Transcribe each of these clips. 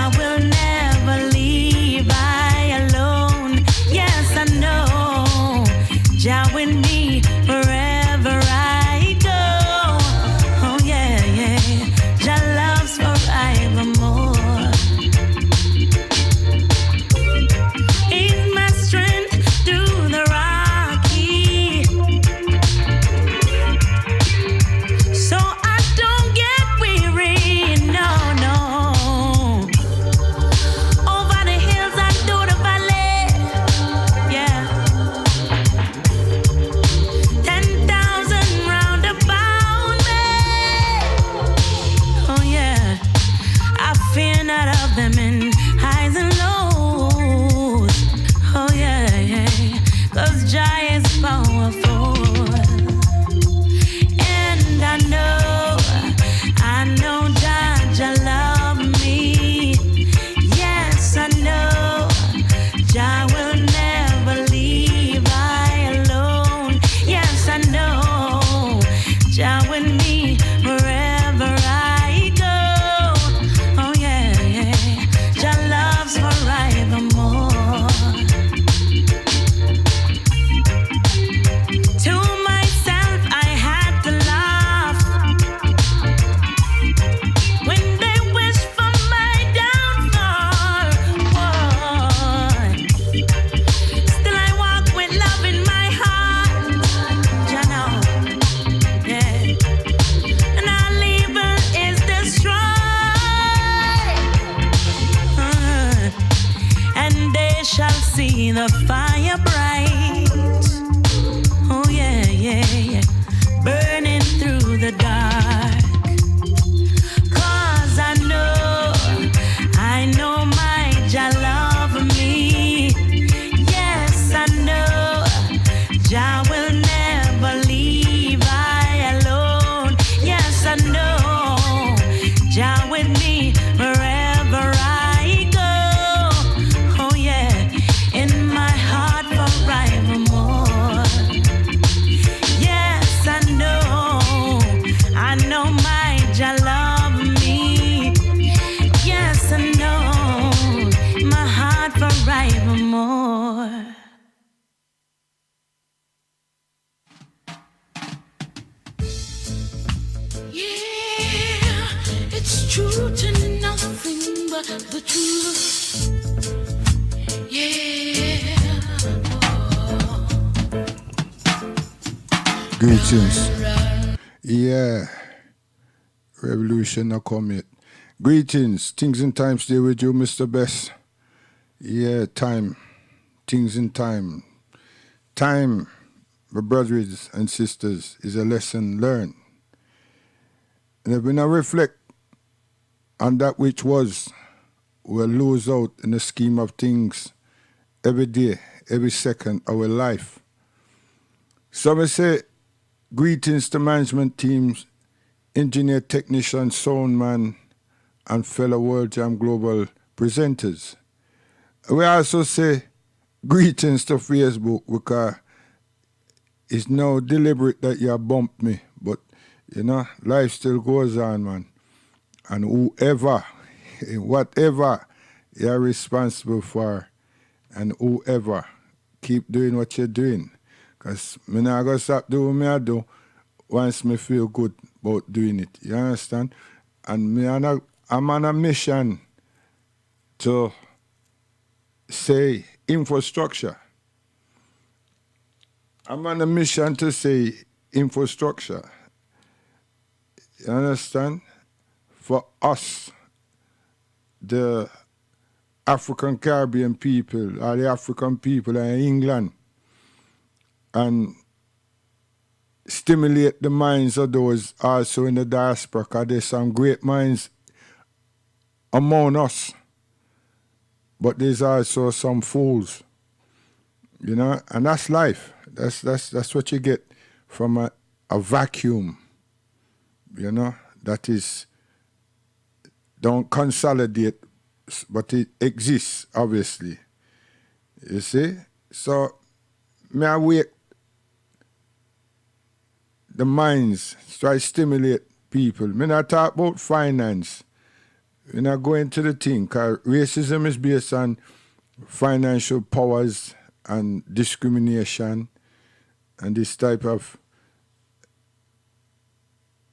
Jah will never leave I alone. Yes, I know. Jah with me wherever I go. Oh yeah, yeah. Jah loves forevermore. He's my strength through the rocky. So I don't get weary, no, no. Over the hills and through the valley, yeah. 10,000 round about me. Oh yeah, I fear not of them in highs and lows. Oh yeah, yeah. 'Cause Jah is powerful. And I know Jah love me. Yes, I know Jah will never leave I alone. Yes, I know Jah with me wherever I go. Oh yeah, yeah. Jah loves forevermore. To myself I had to laugh when they wish for my downfall. Boy. Still I walk with love in my heart. Jah know, yeah. And all evil is destroyed. And they shall see the fire bright. Oh yeah, yeah, yeah. Burning through the dark. 'Cause I know my Jah love me. Yes, I know Jah will never leave I alone. Yes, I know Jah with me wherever I go. Oh yeah, in my heart forevermore. Yes, I know my Jah love me. Yes, I know my heart forevermore. Yeah, it's truth and nothing but the truth. Yeah. Greetings. Yeah. Revolution not come yet. Greetings. Things in time stay with you, Mr. Best. Yeah, time. Things in time. Time, my brothers and sisters, is a lesson learned. And if we not reflect on that which was, we'll lose out in the scheme of things every day, every second of our life. So we say, greetings to management teams, engineer, technician, sound man, and fellow World Jam Global presenters. We also say greetings to Facebook because it's now deliberate that you bump me, but you know, life still goes on, man. And whoever, whatever you're responsible for, and whoever, keep doing what you're doing. Because I'm not going to stop doing what I do once me feel good about doing it. You understand? And I'm on a mission to say infrastructure. I'm on a mission to say infrastructure. You understand? For us, the African Caribbean people, or the African people in England, and stimulate the minds of those also in the diaspora, because there's some great minds among us, but there's also some fools, you know, and that's life. That's what you get from a vacuum, you know, that is, don't consolidate, but it exists, obviously. You see? So, may I wake the minds, try to stimulate people. Me not talk about finance. we're not going to the thing, because racism is based on financial powers and discrimination and this type of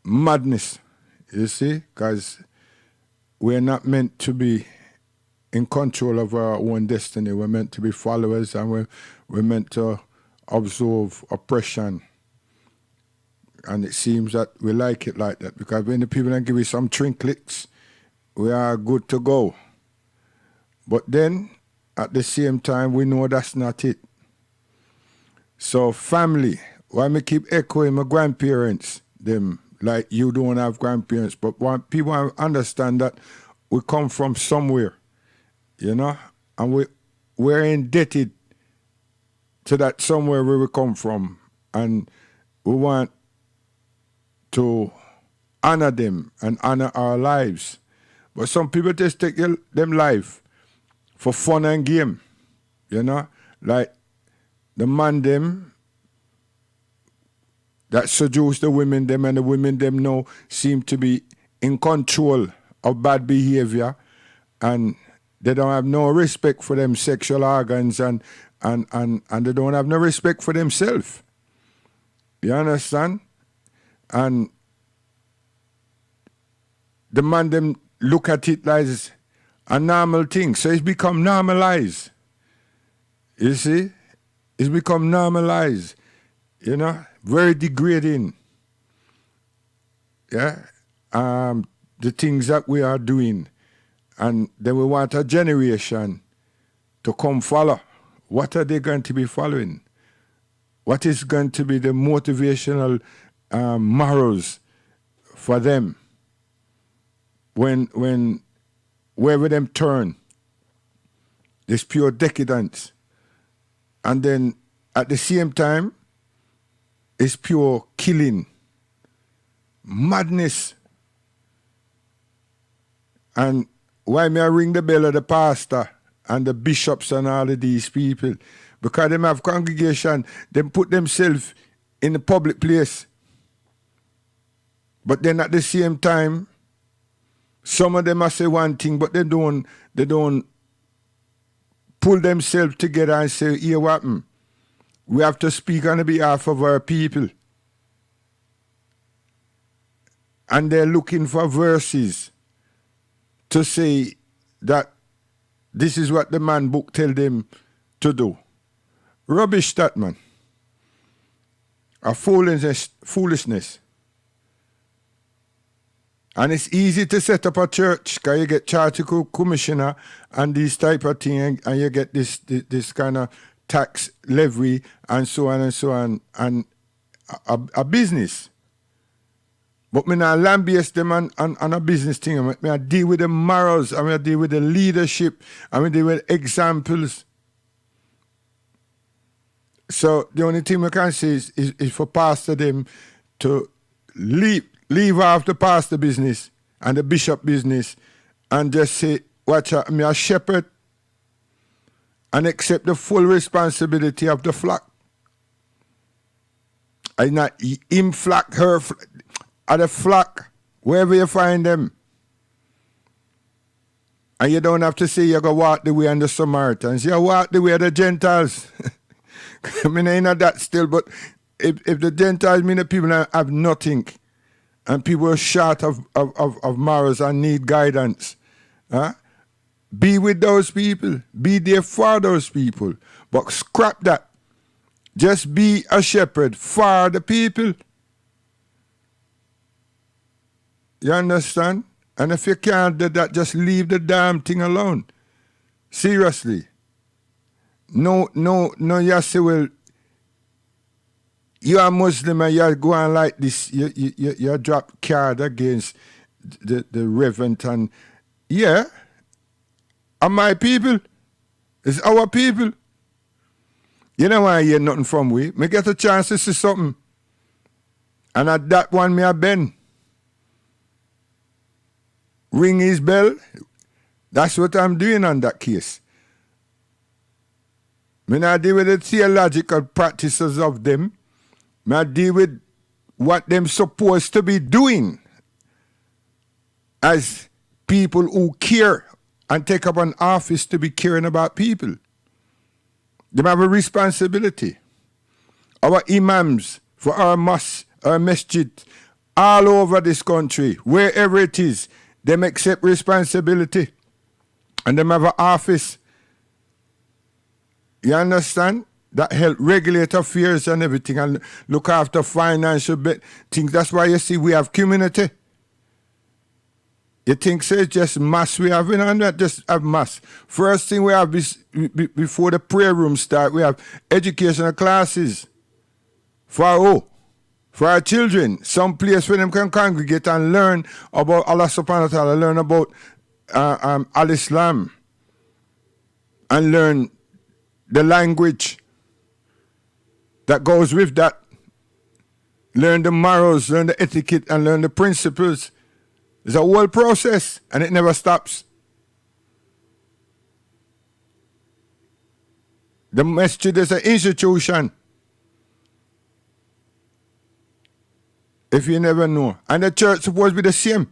madness, you see, because we're not meant to be in control of our own destiny. We're meant to be followers, and we're meant to observe oppression. And it seems that we like it like that, because when the people then give you some trinkets, we are good to go. But then, at the same time, we know that's not it. So family, why me keep echoing my grandparents, them, like you don't have grandparents, but people understand that we come from somewhere, you know, and we're indebted to that somewhere where we come from, and we want to honor them and honor our lives. But some people just take them life for fun and game, you know, like the man them that seduce the women them, and the women them now seem to be in control of bad behavior, and they don't have no respect for them sexual organs, and they don't have no respect for themselves. You understand? And the man them look at it as a normal thing. So it's become normalized. You see? It's become normalized. You know? Very degrading. Yeah? The things that we are doing. And then we want a generation to come follow. What are they going to be following? What is going to be the motivational morals for them when wherever them turn? There's pure decadence. And then at the same time, it's pure killing, madness. And why may I ring the bell of the pastor and the bishops and all of these people? Because them have congregation, them put themselves in the public place. But then at the same time, some of them must say one thing, but they don't pull themselves together and say, here what happened? We have to speak on behalf of our people. And they're looking for verses to say that this is what the man book tell them to do. Rubbish that, man. A foolishness. And it's easy to set up a church because you get charter commissioner and these type of thing, and you get this kind of tax levy and so on, and a business. But me not lambaste them on a business thing. I deal with the morals, I deal with the leadership, I deal with examples. So the only thing we can say is for pastor them to leave off the pastor business and the bishop business and just say, watch out, I'm a shepherd, and accept the full responsibility of the flock. I not him flock, her flock, or the flock, wherever you find them. And you don't have to say you go walk the way of the Samaritans. You walk the way of the Gentiles. I mean, I know that still, but if the Gentiles mean the people that have nothing, and people are short of morals and need guidance, be with those people. Be there for those people. But scrap that. Just be a shepherd for the people. You understand? And if you can't do that, just leave the damn thing alone. Seriously. No, you say, well, you are Muslim and you go on like this, you drop card against the reverend, and yeah, are my people. It's our people. You know why I hear nothing from we? Me get a chance to see something. And at that one, me a bend. Ring his bell. That's what I'm doing on that case. Me not deal with the theological practices of them. Me deal with what them supposed to be doing as people who care and take up an office to be caring about people. They have a responsibility. Our imams for our mosque, our masjid, all over this country, wherever it is, them accept responsibility and them have an office. You understand? That help regulate affairs and everything and look after financial things. That's why you see we have community. You think so it's just mass we have? We don't just have mass. First thing we have is, before the prayer room start, we have educational classes for our children. Some place where them can congregate and learn about Allah subhanahu wa ta'ala, learn about Al-Islam, and learn the language that goes with that. Learn the morals, learn the etiquette, and learn the principles. It's a whole process, and it never stops. The masjid is an institution. If you never know. And the church is supposed to be the same.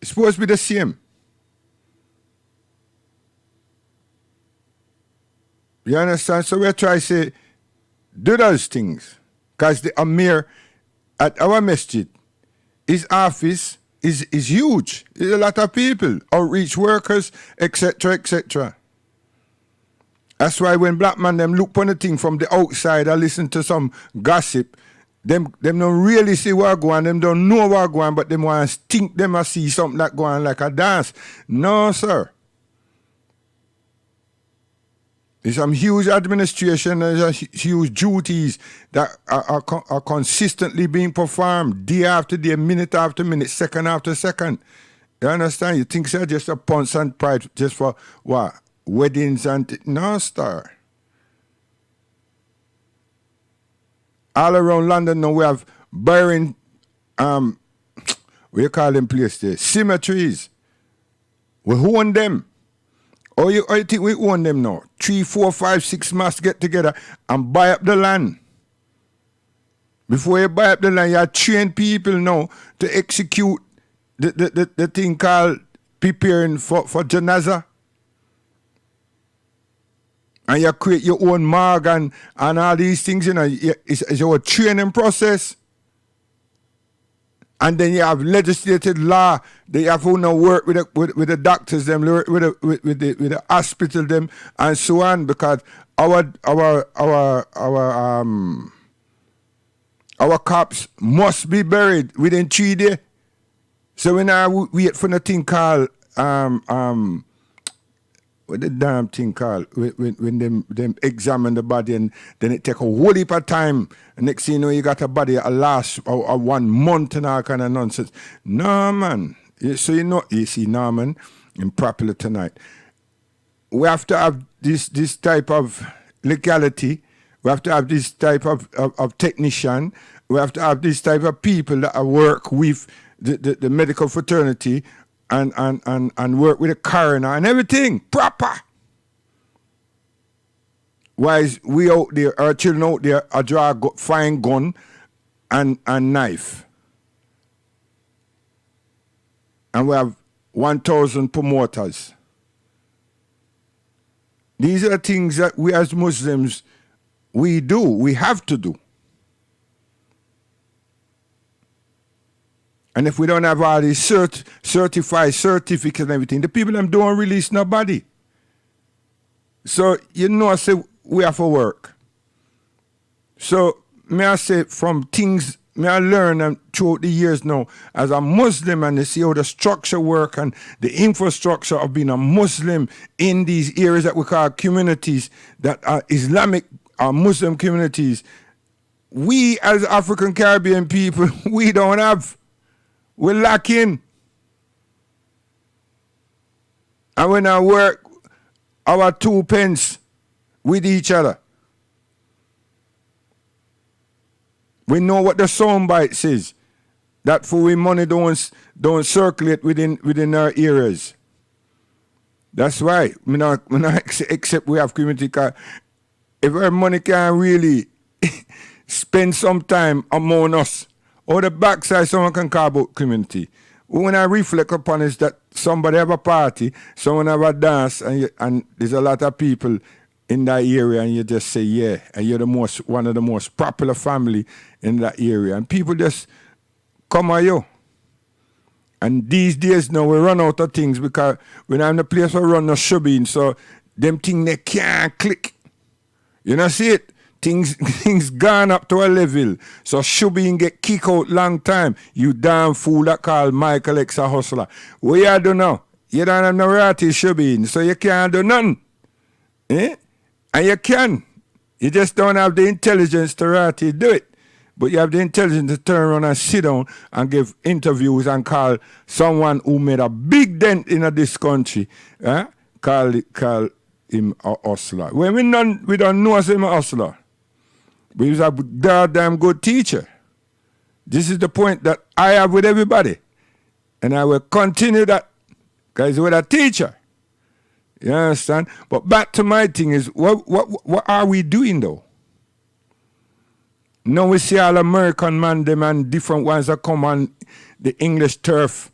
It's supposed to be the same. You understand? So we try to say, do those things. Because the Amir at our masjid, his office is huge. There's a lot of people, outreach workers, etc., etc. That's why when black man them look on the thing from the outside or listen to some gossip, them don't really see what going on, them don't know what going on, but them want to think them and see something that going on like a dance. No, sir. There's some huge administration, there's huge duties that are consistently being performed day after day, minute after minute, second after second. You understand? You think so? Just a punch and pride just for what? Weddings and... No, sir. All around London now we have burying, what you call them place there? Cemeteries. We own them. Or you think we own them now? 3, 4, 5, 6 must get together and buy up the land. Before you buy up the land, you train people now to execute the thing called preparing for janazah. And you create your own morgue and all these things, you know, it's your training process. And then you have legislated law. They have to now work with the doctors, them with the hospital, them, and so on. Because our cops must be buried within 3 days. So when I wait for the thing called what the damn thing called when them examine the body, and then it take a whole heap of time. Next thing you know, you got a body a last or 1 month and all kind of nonsense. No, man. So you see, Norman, in popular tonight. We have to have this type of legality. We have to have this type of technician. We have to have this type of people that work with the medical fraternity and work with the coroner and everything proper. Whereas we out there, our children out there, are draw a fine gun and knife. And we have 1,000 promoters. These are things that we as Muslims, we do, we have to do. And if we don't have all these certified certificates and everything, the people them don't release nobody. So, I say we have to work. So, may I say from things, may I learn throughout the years now, as a Muslim, and to see how the structure work and the infrastructure of being a Muslim in these areas that we call communities, that are Islamic or Muslim communities, we as African Caribbean people, we don't have. We're lacking. And when I work our 2 pence with each other, we know what the sound bite says. That for we money don't circulate within our areas. That's why we not accept we have community, because if our money can really spend some time among us, or the backside someone can call about community. when I reflect upon is that somebody have a party, someone have a dance, and there's a lot of people in that area, and you just say, yeah, and you're one of the most popular family in that area. And people just come at you. And these days now, we run out of things because when I'm in the place where run no shubbing, so them things they can't click. You know, see it? Things gone up to a level. So shubbing get kicked out long time. You damn fool that call Michael X a hustler. What you do now? You don't have no right shubbing, so you can't do nothing. Eh? And you can. You just don't have the intelligence to do it. But you have the intelligence to turn around and sit down and give interviews and call someone who made a big dent in this country, call him a hustler. When we don't know him a hustler. But he was a goddamn good teacher. This is the point that I have with everybody. And I will continue that because he's with a teacher. You understand? But back to my thing is, what are we doing though? Now we see all American man, them and different ones that come on the English turf.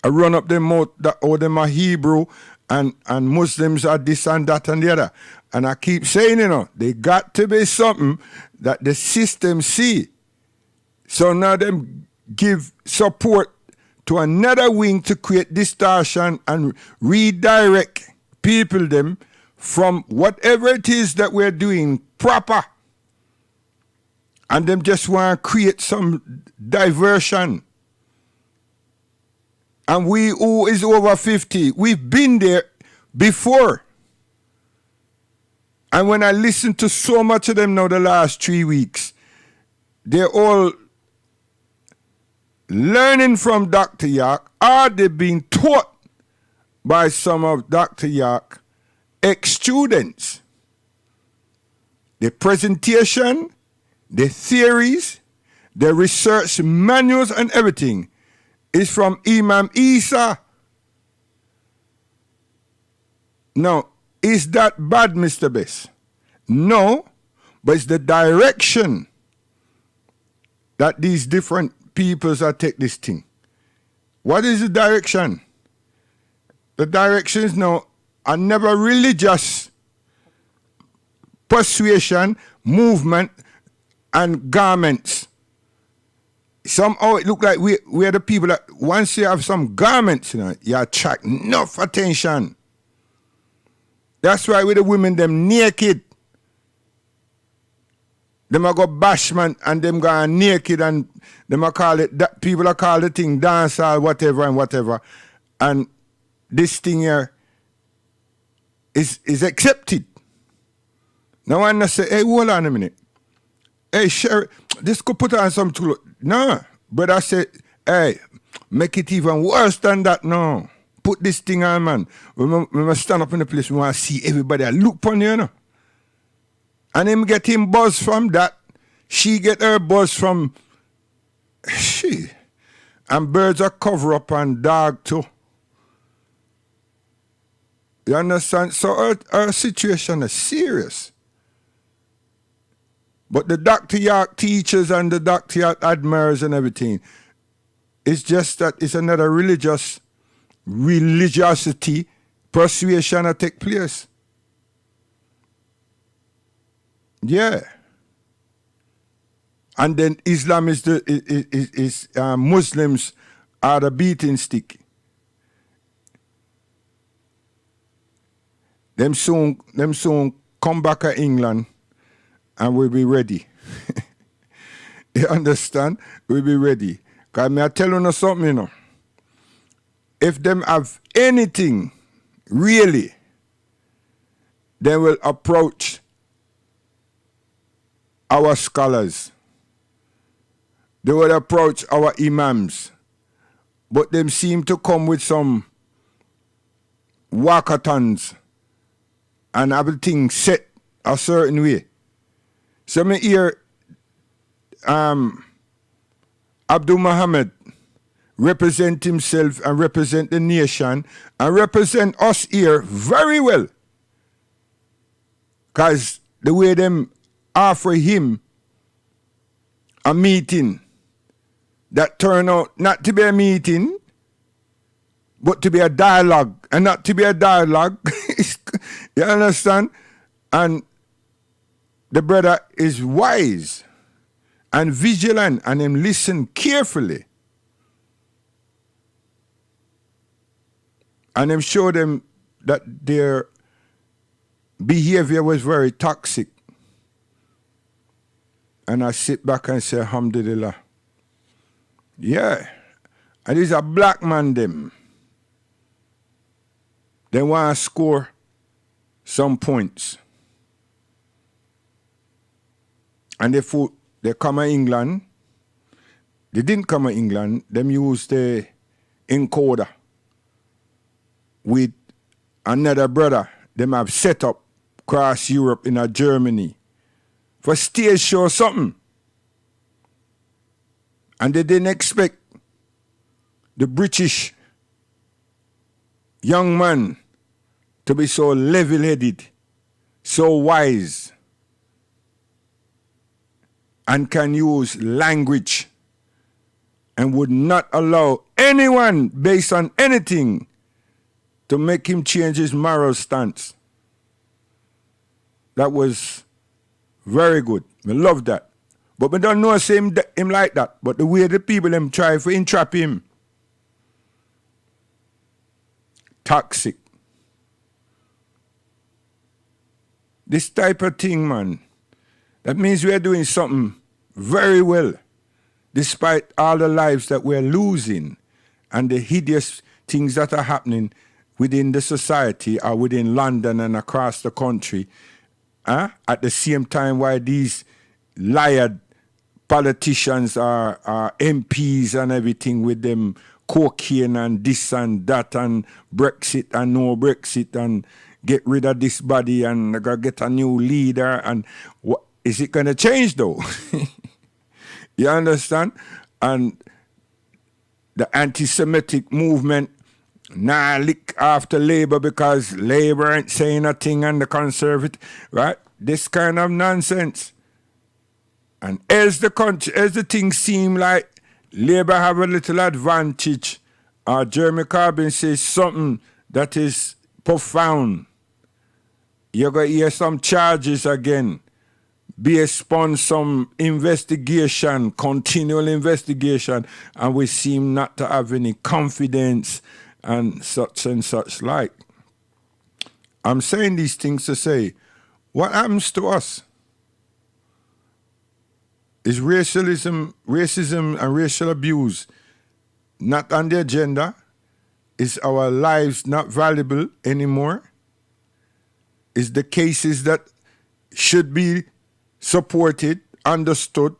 I run up them mouth that them are Hebrew and Muslims are this and that and the other. And I keep saying, they got to be something that the system see. So now them give support to another wing to create distortion and redirect people them from whatever it is that we're doing proper. And them just want to create some diversion. And we who is over 50, we've been there before. And when I listen to so much of them now the last 3 weeks, they're all learning from Dr. York, or they've been taught by some of Dr. York ex-students. The presentation, the theories, the research manuals and everything is from Imam Isa. Now, is that bad, Mr. Bess? No, but it's the direction that these different peoples are take this thing. What is the direction? The direction is now a never religious persuasion, movement, and garments. Somehow it look like we are the people that once you have some garments, you attract enough attention. That's why with the women, them naked. Them a go bashment and them go naked and them a call it, people are call the thing dance or whatever and whatever. And this thing here is accepted. Now I say, hey, hold on a minute. Hey, Sherry, this could put on some clothes. No, but I said, hey, make it even worse than that now. Put this thing on, man. We must stand up in the place, we want to see everybody look upon you, And him get him buzz from that. She get her buzz from she. And birds are cover up and dog too. You understand? So her situation is serious. But the Dr. York teachers and the Dr. York admirers and everything, it's just that it's another religiosity persuasion that take place. Yeah. And then Islam is Muslims are the beating stick. Them soon come back to England and we'll be ready. You understand? We'll be ready. Because I tell you something, If them have anything, really, they will approach our scholars. They will approach our imams. But them seem to come with some walkathons and everything set a certain way. So me hear Abdul Muhammad represent himself and represent the nation and represent us here very well. Because the way them offer him a meeting that turn out not to be a meeting, but to be a dialogue, and not to be a dialogue. You understand? And the brother is wise and vigilant, and him listen carefully. And him show them that their behavior was very toxic. And I sit back and say, Alhamdulillah. Yeah. And it's a black man them. They want to score some points. And they come to England. They didn't come to England. Them use the encoder with another brother. Them have set up across Europe in a Germany for stage show or something. And they didn't expect the British young man to be so level-headed, so wise, and can use language and would not allow anyone based on anything to make him change his moral stance. That was very good. I love that. But we don't know him like that. But the way the people them try to entrap him, toxic. This type of thing, man, that means we are doing something very well, despite all the lives that we're losing and the hideous things that are happening within the society or within London and across the country. At the same time, while these liar politicians are MPs and everything with them cocaine and this and that and Brexit and no Brexit and get rid of this body and get a new leader, and what is it going to change though? You understand? And the anti-Semitic movement lick after Labour because Labour ain't saying a thing and the Conservative, right? This kind of nonsense. And as the things seem like Labour have a little advantage, Jeremy Corbyn says something that is profound. You're going to hear some charges again, based upon some investigation, continual investigation, and we seem not to have any confidence and such like. I'm saying these things to say, what happens to us? Is racism and racial abuse not on the agenda? Is our lives not valuable anymore? Is the cases that should be supported, understood,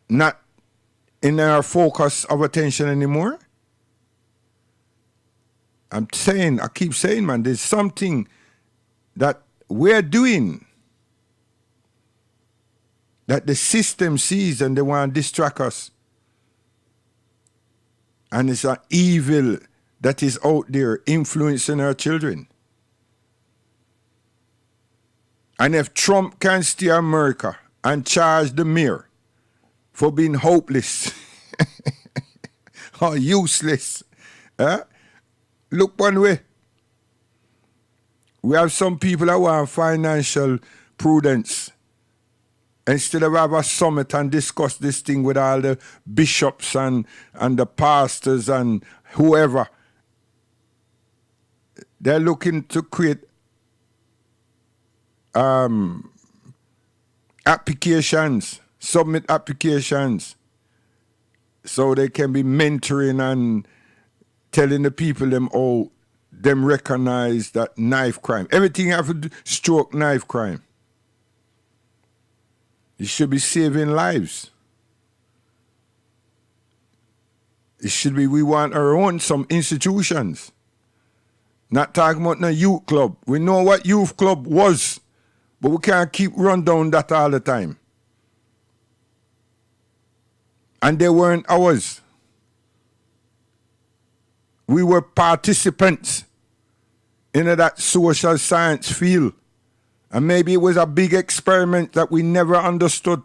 not in our focus of attention anymore? I keep saying, man, there's something that we're doing that the system sees and they want to distract us. And it's an evil that is out there influencing our children. And if Trump can steer America and charge the mayor for being hopeless or useless, look one way. We have some people that want financial prudence. Instead of have a summit and discuss this thing with all the bishops and the pastors and whoever, they're looking to create applications, submit applications, so they can be mentoring and telling the people them recognize that knife crime. Everything have to stroke knife crime. It should be saving lives. It should be, we want our own, some institutions. Not talking about no youth club. We know what youth club was, but we can't keep run down that all the time. And they weren't ours. We were participants in that social science field. And maybe it was a big experiment that we never understood.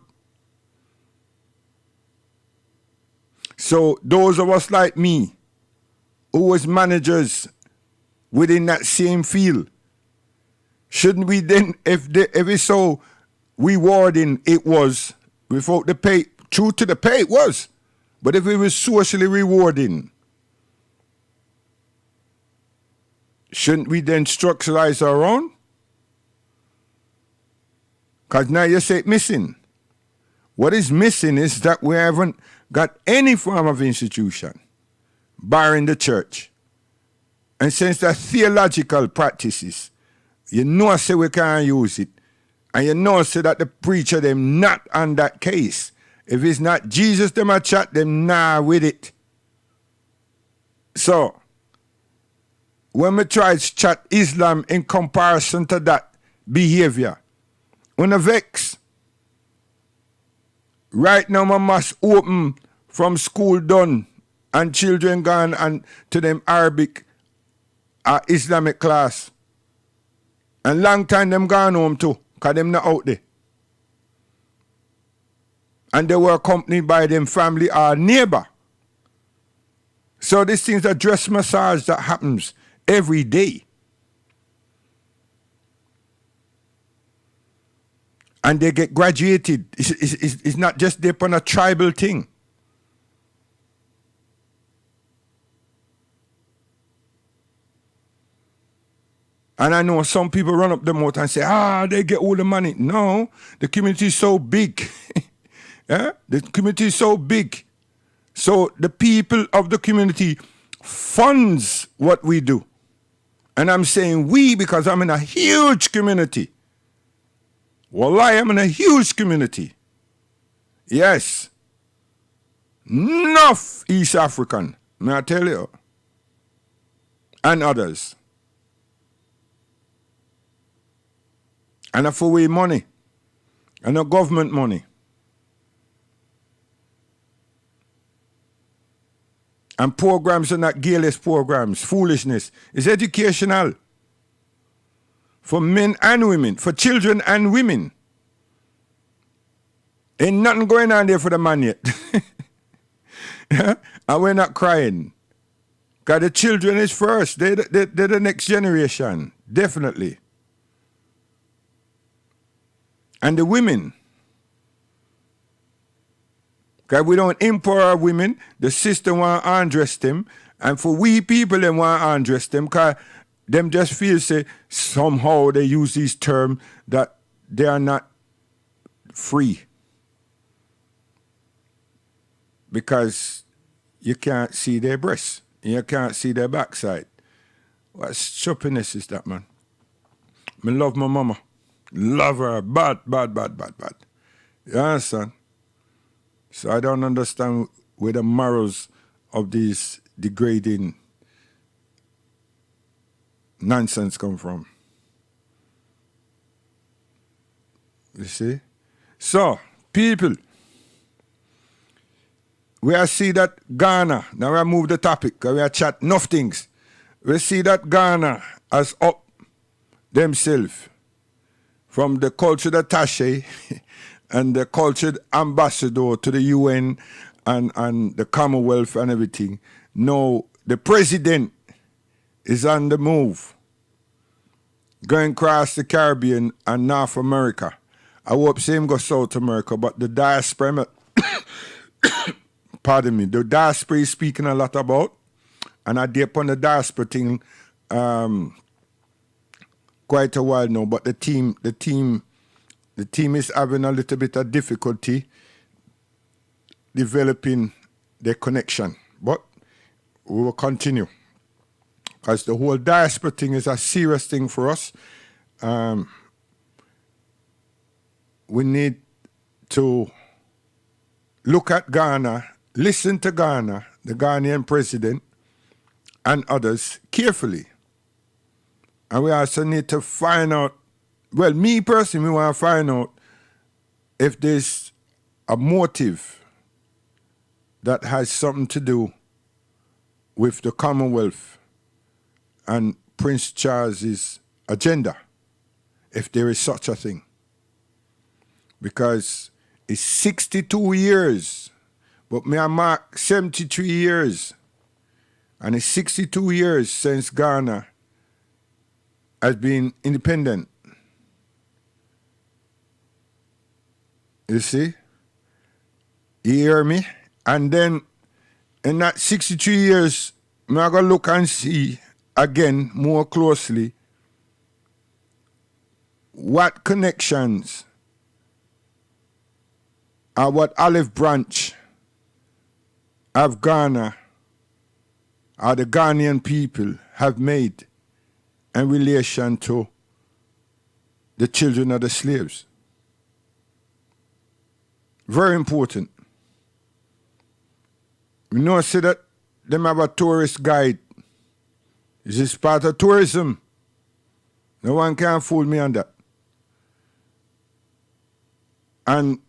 So those of us like me, who was managers within that same field, shouldn't we then, if it's so rewarding it was, without the pay, true to the pay it was, but if it was socially rewarding, shouldn't we then structuralize our own? Because now you say missing. What is missing is that we haven't got any form of institution, barring the church. And since the theological practices, you know say we can't use it. And you know say that the preacher them not on that case. If it's not Jesus them a chat, them nah with it. So, when we try to chat Islam in comparison to that behavior, when a vex, right now we must open from school done and children gone and to them Arabic or Islamic class. And long time them gone home too, because them not out there. And they were accompanied by them family or neighbor. So these things are dress massage that happens every day. And they get graduated. It's not just there on a tribal thing. And I know some people run up the mouth and say, they get all the money. No, the community is so big. Yeah? The community is so big. So the people of the community funds what we do. And I'm saying we because I'm in a huge community. Wallahi, I'm in a huge community. Yes. Enough East African, may I tell you. And others. And for we money. And a government money. And programs are not gearless programs. Foolishness. It's educational. For men and women. For children and women. Ain't nothing going on there for the man yet. Yeah? And we're not crying. Because the children is first. They're the next generation. Definitely. And the women. Because we don't empower women, the system want to undress them. And for we people, they want to undress them because them just feel say somehow they use these terms that they are not free. Because you can't see their breasts. You can't see their backside. What stupidness is that, man? I love my mama. Love her. Bad. You understand? So I don't understand where the morals of these degrading nonsense come from. You see? So, people, we are see that Ghana, now we move the topic, because we are chat enough things. We see that Ghana has up themselves from the cultured attaché and the cultured ambassador to the UN and the Commonwealth and everything. No, the president is on the move, going across the Caribbean and North America. I hope same go South America, but the diaspora, pardon me, the diaspora is speaking a lot about, and I did upon the diaspora thing quite a while now, but the team is having a little bit of difficulty developing their connection. But we will continue. Because the whole diaspora thing is a serious thing for us. We need to look at Ghana, listen to Ghana, the Ghanaian president, and others carefully. And we also need to find out, well, me personally, we want to find out if there's a motive that has something to do with the Commonwealth and Prince Charles's agenda, if there is such a thing. Because it's 62 years But me I mark 73 years, and it's 62 years since Ghana has been independent. You see? You hear me? And then in that 63 years, me I go look and see again more closely what connections or what olive branch of Ghana or the Ghanaian people have made in relation to the children of the slaves. Very important. We know say that them have a tourist guide. This is part of tourism. No one can fool me on that. And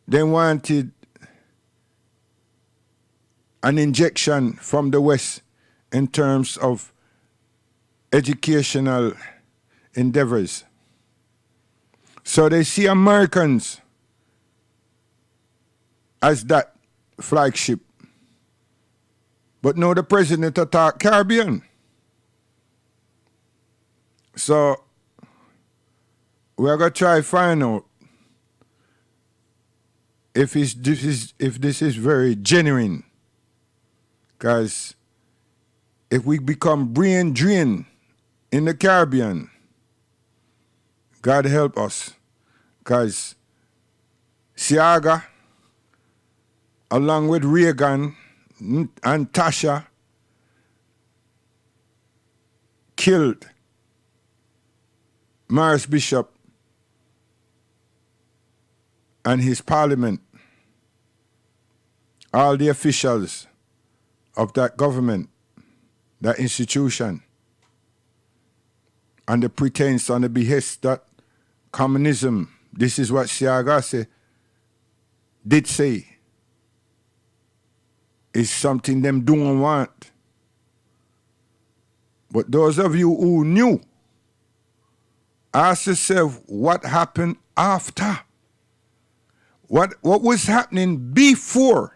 they wanted an injection from the West in terms of educational endeavors. So they see Americans as that flagship. But now the president attacked Caribbean. So we're going to try to find out if this is very genuine. Because if we become brain drained in the Caribbean, God help us. Because Seaga, along with Reagan and Tasha, killed Maurice Bishop and his parliament, all the officials of that government, that institution, on the pretense, on the behest that communism, this is what Siagase did say, is something them don't want. But those of you who knew, ask yourself what happened after. What was happening before?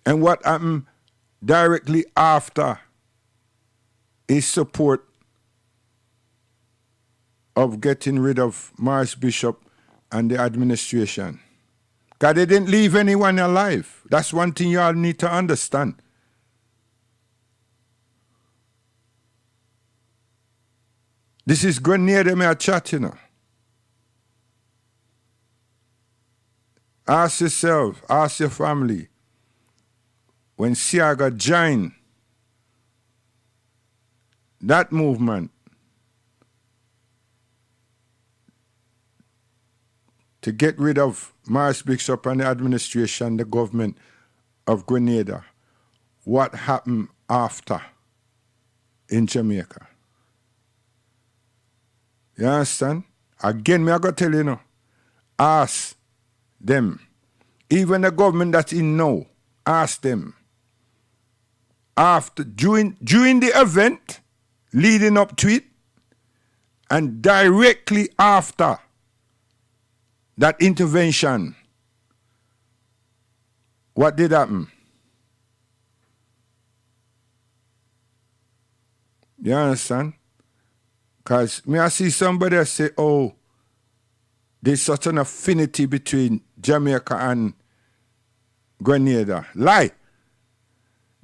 And what happened directly after is support of getting rid of Maurice Bishop and the administration. Because they didn't leave anyone alive. That's one thing you all need to understand. This is Grenada me a chat, you know. Ask yourself, ask your family, when Siaga joined that movement to get rid of Maurice Bishop and the administration, the government of Grenada, what happened after in Jamaica? You understand? Again, me I gotta tell you now, ask them, even the government that's in now, ask them, after, during the event, leading up to it, and directly after that intervention, what did happen? You understand? Because me I see somebody say, oh, there's such an affinity between Jamaica and Grenada. Lie.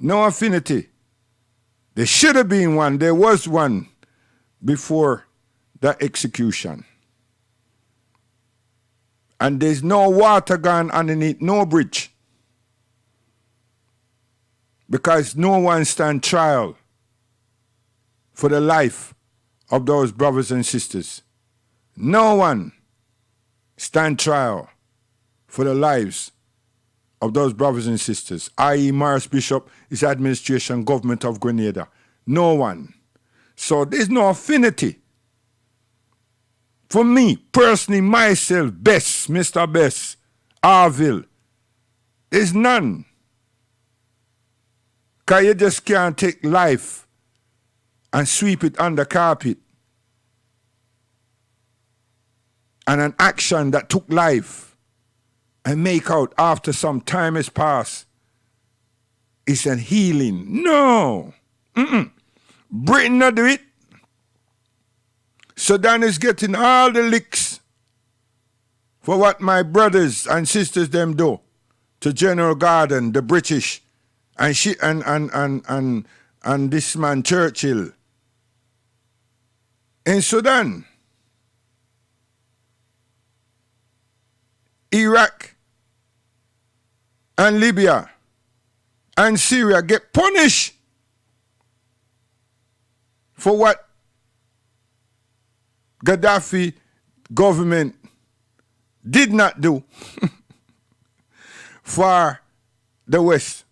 No affinity. There should have been one. There was one before that execution. And there's no water gone underneath no bridge. Because no one stand trial for the life of those brothers and sisters. No one stand trial for the lives of those brothers and sisters, i.e. Maurice Bishop, his administration, government of Grenada. No one. So there's no affinity. For me, personally, myself, Bess, Mr. Bess, Arville, there's none. Because you just can't take life and sweep it under carpet. And an action that took life and make out after some time has passed it's a healing. No. Britain not do it. Sudan is getting all the licks for what my brothers and sisters them do to General Garden, the British, and this man Churchill in Sudan, Iraq, and Libya, and Syria get punished for what Gaddafi government did not do for the West.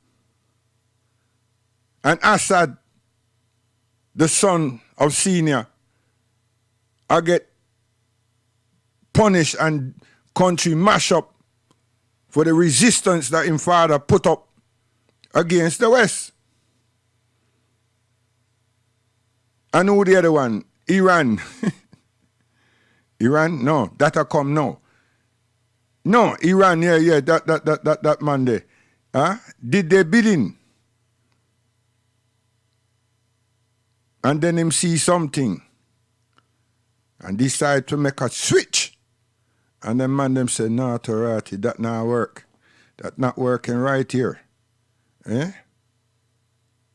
And Assad, the son of Senior, I get punished and country mash up for the resistance that his father put up against the West. And who the other one? Iran. Iran? No, that'll come now. No, Iran, that man there. Huh? Did their bidding. And then him see something. And decide to make a switch. And then man them say, no, Torati, that not work. That not working right here. Eh?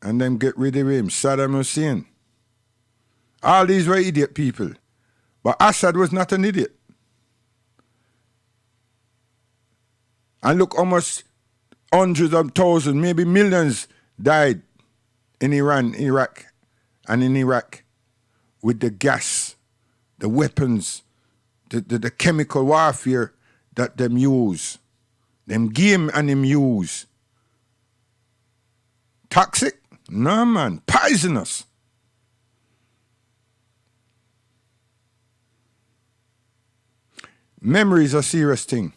And them get rid of him. Saddam Hussein. All these were idiot people. But Assad was not an idiot. And look how much hundreds of thousands, maybe millions died in Iran, Iraq, and in Iraq with the gas, the weapons, the chemical warfare that them use. Them game and them use. Toxic? No, man. Poisonous. Memory is a serious thing.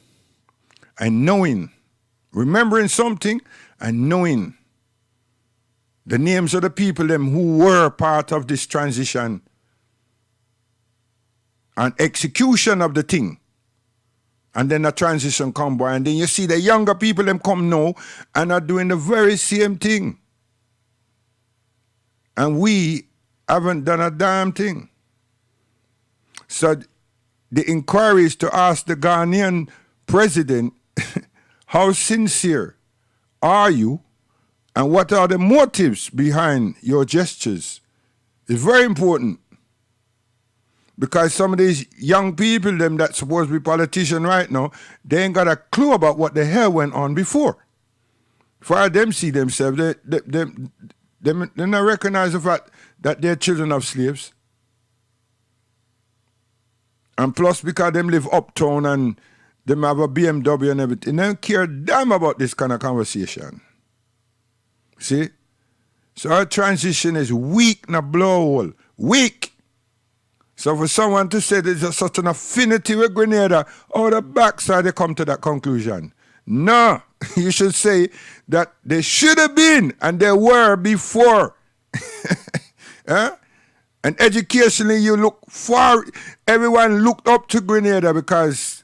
And knowing, remembering something and knowing the names of the people them who were part of this transition and execution of the thing. And then a transition come by, and then you see the younger people them come now and are doing the very same thing. And we haven't done a damn thing. So the inquiry is to ask the Ghanaian president, how sincere are you and what are the motives behind your gestures? It's very important. Because some of these young people, them that supposed to be politicians right now, they ain't got a clue about what the hell went on before. For them see themselves, they not recognize the fact that they're children of slaves. And plus, because them live uptown and them have a BMW and everything, they don't care damn about this kind of conversation. See? So our transition is weak, na blow, weak. So for someone to say there's such an affinity with Grenada, out the backside they come to that conclusion. No, you should say that they should have been and they were before. Huh? And educationally you look far, everyone looked up to Grenada because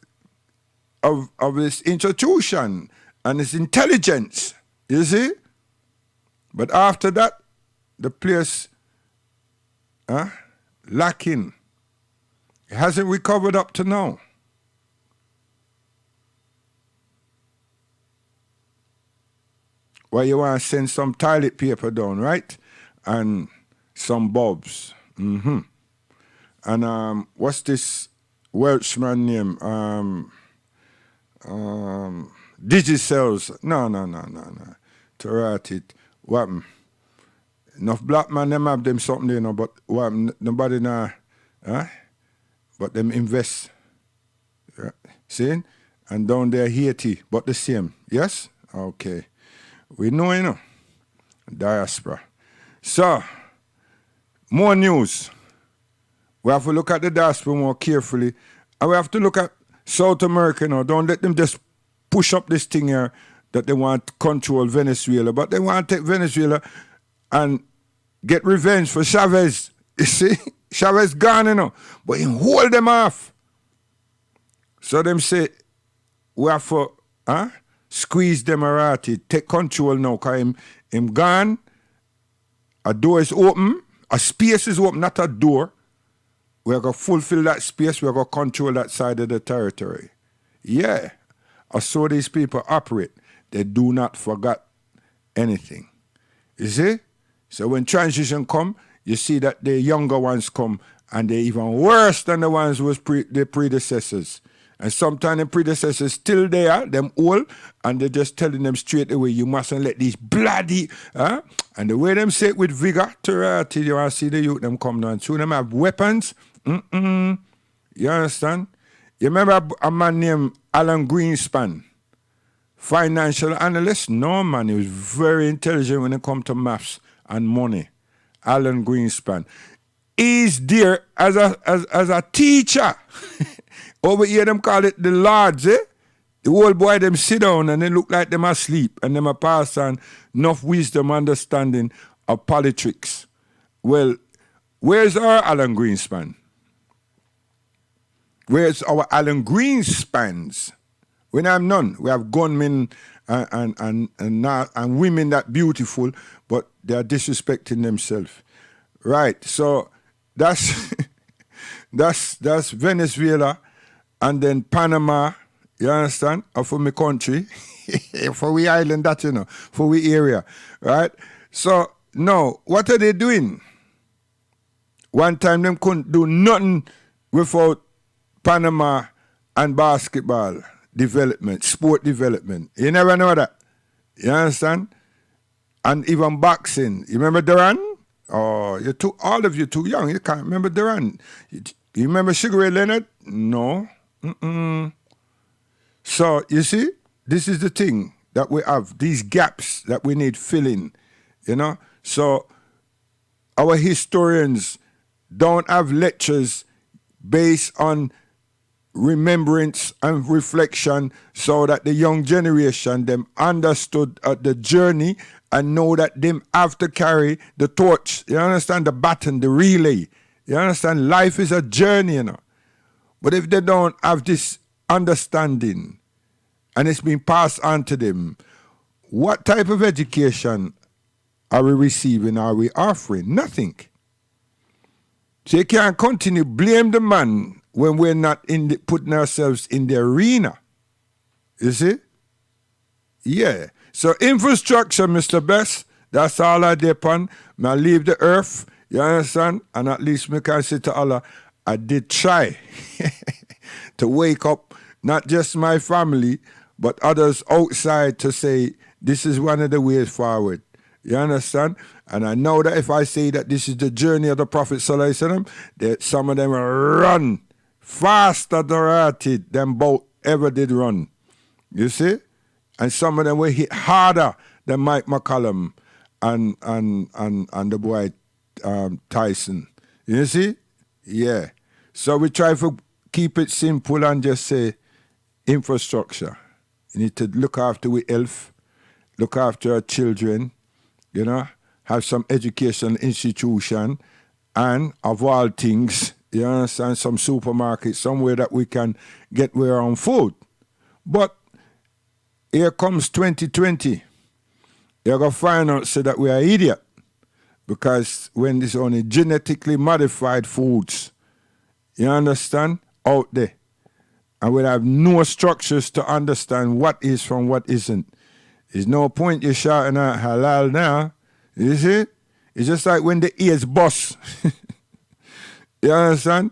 of its institution and its intelligence, you see? But after that, the place lacking. It hasn't recovered up to now. Well, you want to send some toilet paper down, right? And some bulbs. And what's this Welshman name? Digicells. No. Torati. What? Enough black man, them have them something, you know, but what? Nobody now, but them invest. Yeah. See? And down there Haiti, but the same. Yes? Okay. We know, you know. Diaspora. So, more news. We have to look at the diaspora more carefully. And we have to look at South America now. Don't let them just push up this thing here that they want to control Venezuela. But they want to take Venezuela and get revenge for Chavez. You see? Chavez gone, you know. But he hold them off. So them say, we have to Huh? Squeeze them Emirati, take control now, because him gone, a door is open, a space is open, not a door. We're going to fulfill that space, we're going to control that side of the territory. Yeah. I saw these people operate. They do not forget anything. You see? So when transition come, you see that the younger ones come and they're even worse than the ones who was the predecessors. And sometimes the predecessors still there, them old, and they're just telling them straight away, you mustn't let these bloody, huh? And the way them say it with vigor, till you see the youth them come down. Soon them have weapons. You understand? You remember a man named Alan Greenspan? Financial analyst? No, man. He was very intelligent when it comes to maths and money. Alan Greenspan. He's there as a teacher. Over here, them call it the lords, eh? The old boy, them sit down and they look like them asleep and them a pass on enough wisdom, understanding of politics. Well, where's our Alan Greenspan? Where's our Alan Greenspans? We have none. We have gunmen and women that beautiful, but they are disrespecting themselves. Right. So that's that's Venezuela, and then Panama. You understand? Or for my country, for we island, that you know, for we area, right? So no, what are they doing? One time them couldn't do nothing without Panama and basketball development, sport development. You never know that. You understand? And even boxing. You remember Duran? Oh, all of you too young. You can't remember Duran. You remember Sugar Ray Leonard? No. So, you see, this is the thing that we have, these gaps that we need filling, you know? So, our historians don't have lectures based on remembrance and reflection so that the young generation, them understood the journey and know that them have to carry the torch. You understand? The baton, the relay. You understand? Life is a journey, you know. But if they don't have this understanding and it's been passed on to them, what type of education are we receiving? Are we offering? Nothing. So you can't continue blame the man when we're not putting ourselves in the arena. You see? Yeah. So infrastructure, Mr. Best, that's all I depend on. I leave the earth, you understand? And at least me can say to Allah, I did try to wake up not just my family, but others outside to say, this is one of the ways forward. You understand? And I know that if I say that this is the journey of the Prophet Sallallahu Alaihi Wasallam, that some of them will run faster than both ever did run. You see? And some of them will hit harder than Mike McCallum and the boy Tyson. You see? Yeah. So we try to keep it simple and just say infrastructure. You need to look after our health, look after our children, you know, have some educational institution, and of all things, you understand, some supermarket, somewhere that we can get our own food. But here comes 2020. You're going to find out so that we are idiot. Because when there's only genetically modified foods, you understand, out there, and we have no structures to understand what is from what isn't. There's no point you shouting out halal now. You see? It's just like when the ears bust. You understand?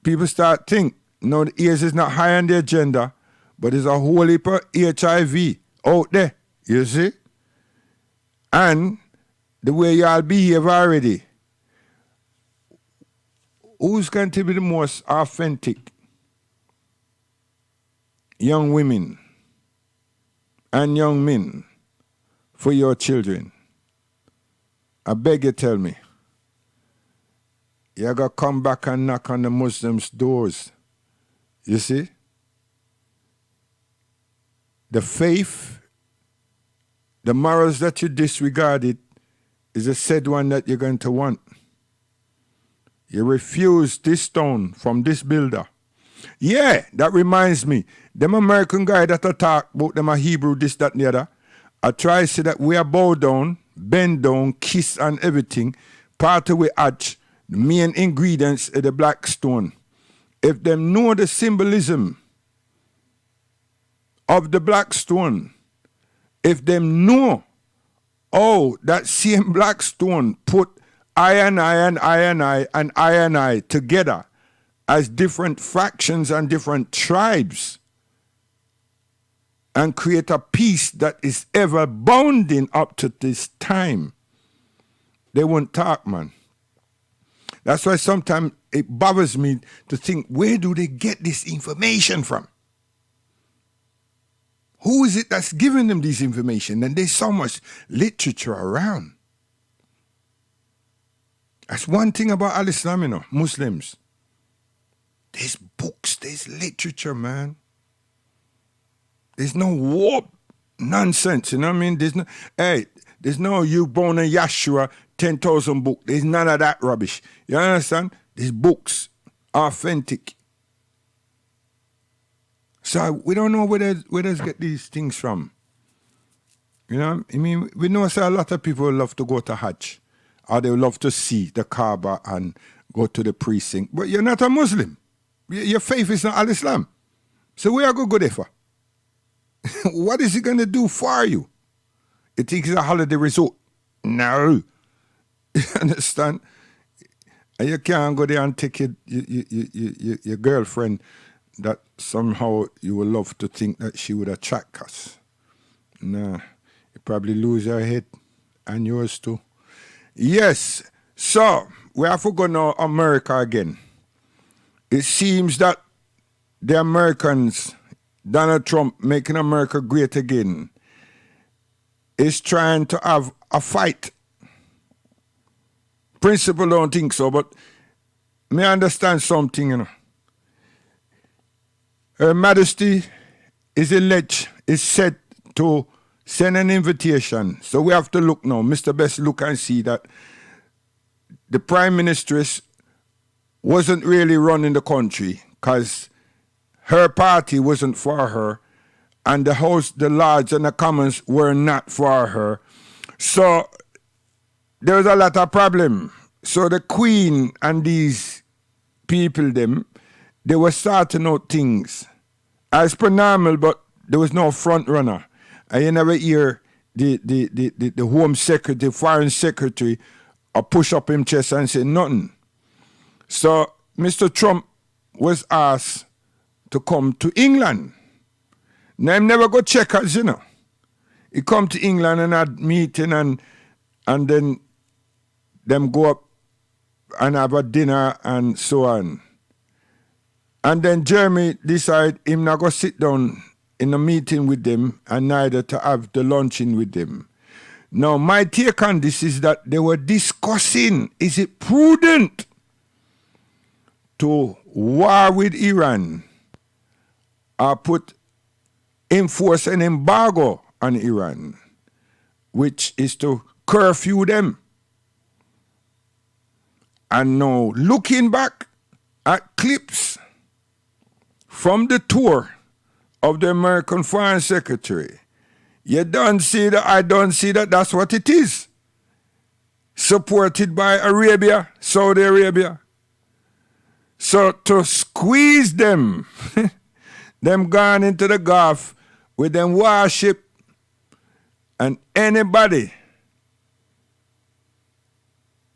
People start think, no, the ears is not high on the agenda, but there's a whole heap of HIV out there. You see? And the way y'all behave already, who's going to be the most authentic? Young women and young men for your children. I beg you, tell me. You're going to come back and knock on the Muslims' doors. You see? The faith, the morals that you disregarded is the said one that you're going to want. You refuse this stone from this builder. Yeah, that reminds me. Them American guy that I talk about them a Hebrew, this, that, and the other. I try to say that we are bow down, bend down, kiss and everything. Part of we hatch, the main ingredients of the black stone. If them know the symbolism of the black stone, if them know that same black stone put I and I together as different fractions and different tribes and create a peace that is ever bounding up to this time, they won't talk, man. That's why sometimes it bothers me to think, where do they get this information from? Who is it that's giving them this information? And there's so much literature around. That's one thing about Al-Islam, you know, Muslims. There's books, there's literature, man. There's no warp nonsense, you know what I mean? There's no you born a Yahshua 10,000 book. There's none of that rubbish. You understand? There's books, authentic. So we don't know where they get these things from. You know, I mean, we know a lot of people love to go to Hajj, or they love to see the Kaaba and go to the precinct. But you're not a Muslim. Your faith is not Al-Islam. So where are you going to go there for? What is it going to do for you? You think it's a holiday resort? No. You understand? And you can't go there and take your girlfriend that somehow you will love to think that she would attract us. Nah, you probably lose your head and yours too. Yes, so we have to go now America again. It seems that the Americans, Donald Trump making America great again, is trying to have a fight. Principal don't think so, but may I understand something, you know. Her Majesty is set to send an invitation. So we have to look now. Mr. Best, look and see that the Prime Ministress wasn't really running the country because her party wasn't for her and the House, the Lords and the Commons were not for her. So there was a lot of problem. So the Queen and these people, they were starting out things as per normal, but there was no front runner. And you never hear the Home Secretary, Foreign Secretary, push up him chest and say nothing. So Mr. Trump was asked to come to England. Now him never go check us, you know. He come to England and had meeting and then them go up and have a dinner and so on. And then Jeremy decide him not go sit down in a meeting with them and neither to have the luncheon with them. Now, my take on this is that they were discussing, is it prudent to war with Iran or enforce an embargo on Iran, which is to curfew them. And now, looking back at clips from the tour of the American Foreign Secretary, you don't see that, I don't see that that's what it is. Supported by Arabia, Saudi Arabia. So to squeeze them, them gone into the Gulf with them warship and anybody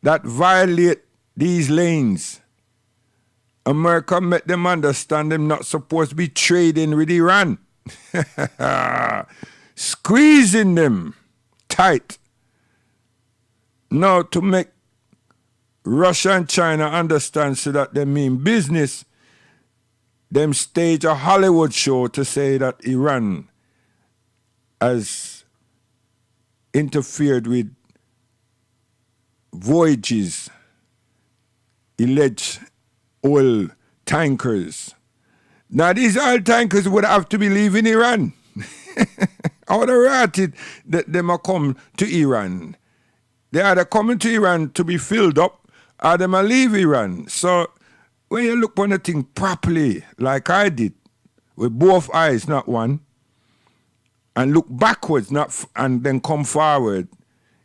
that violate these lanes, America make them understand them not supposed to be trading with Iran. Squeezing them tight. Now to make Russia and China understand so that they mean business, them stage a Hollywood show to say that Iran has interfered with voyages, alleged oil tankers. Now these oil tankers would have to be leaving Iran. How they rated that they might come to Iran. They are coming to Iran to be filled up, or they might leave Iran. So when you look on the thing properly, like I did, with both eyes, not one, and look backwards, and then come forward,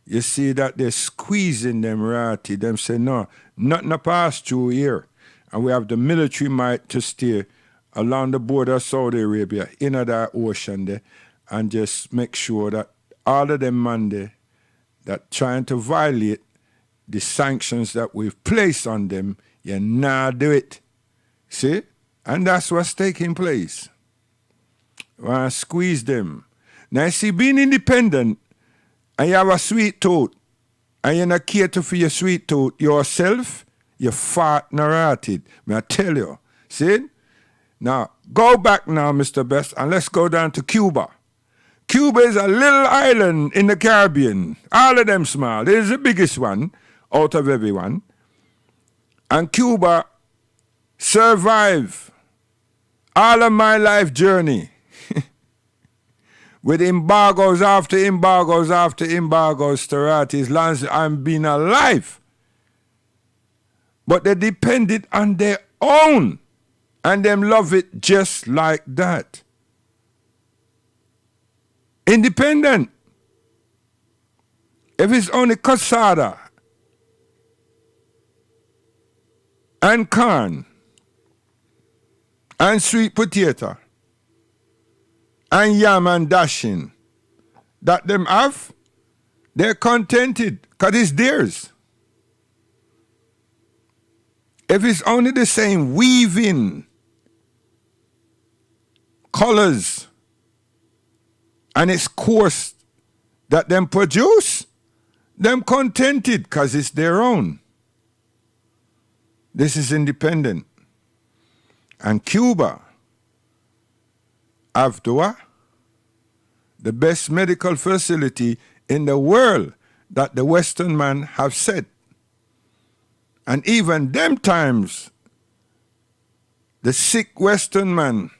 you see that they're squeezing them ratty. Them say, no, nothing to pass through here. And we have the military might to stay along the border of Saudi Arabia, in that ocean there, and just make sure that all of them man there that trying to violate the sanctions that we've placed on them, you not do it. See? And that's what's taking place. I squeeze them. Now, see, being independent, and you have a sweet tooth, and you not cater for your sweet tooth yourself, you fart narrated. May I tell you. See? Now, go back now, Mr. Best, and let's go down to Cuba. Cuba is a little island in the Caribbean. All of them small. It is the biggest one out of everyone. And Cuba survived all of my life journey with embargoes after embargoes after embargoes throughout as long as I'm been alive. But they depended on their own, and them love it just like that. Independent. If it's only cassava and corn and sweet potato and yam and dashing that them have, they're contented because it's theirs. If it's only the same weaving, colors, and it's coarse that them produce, them contented because it's their own. This is independent. And Cuba have the best medical facility in the world that the Western man have said. And even them times, the sick Western man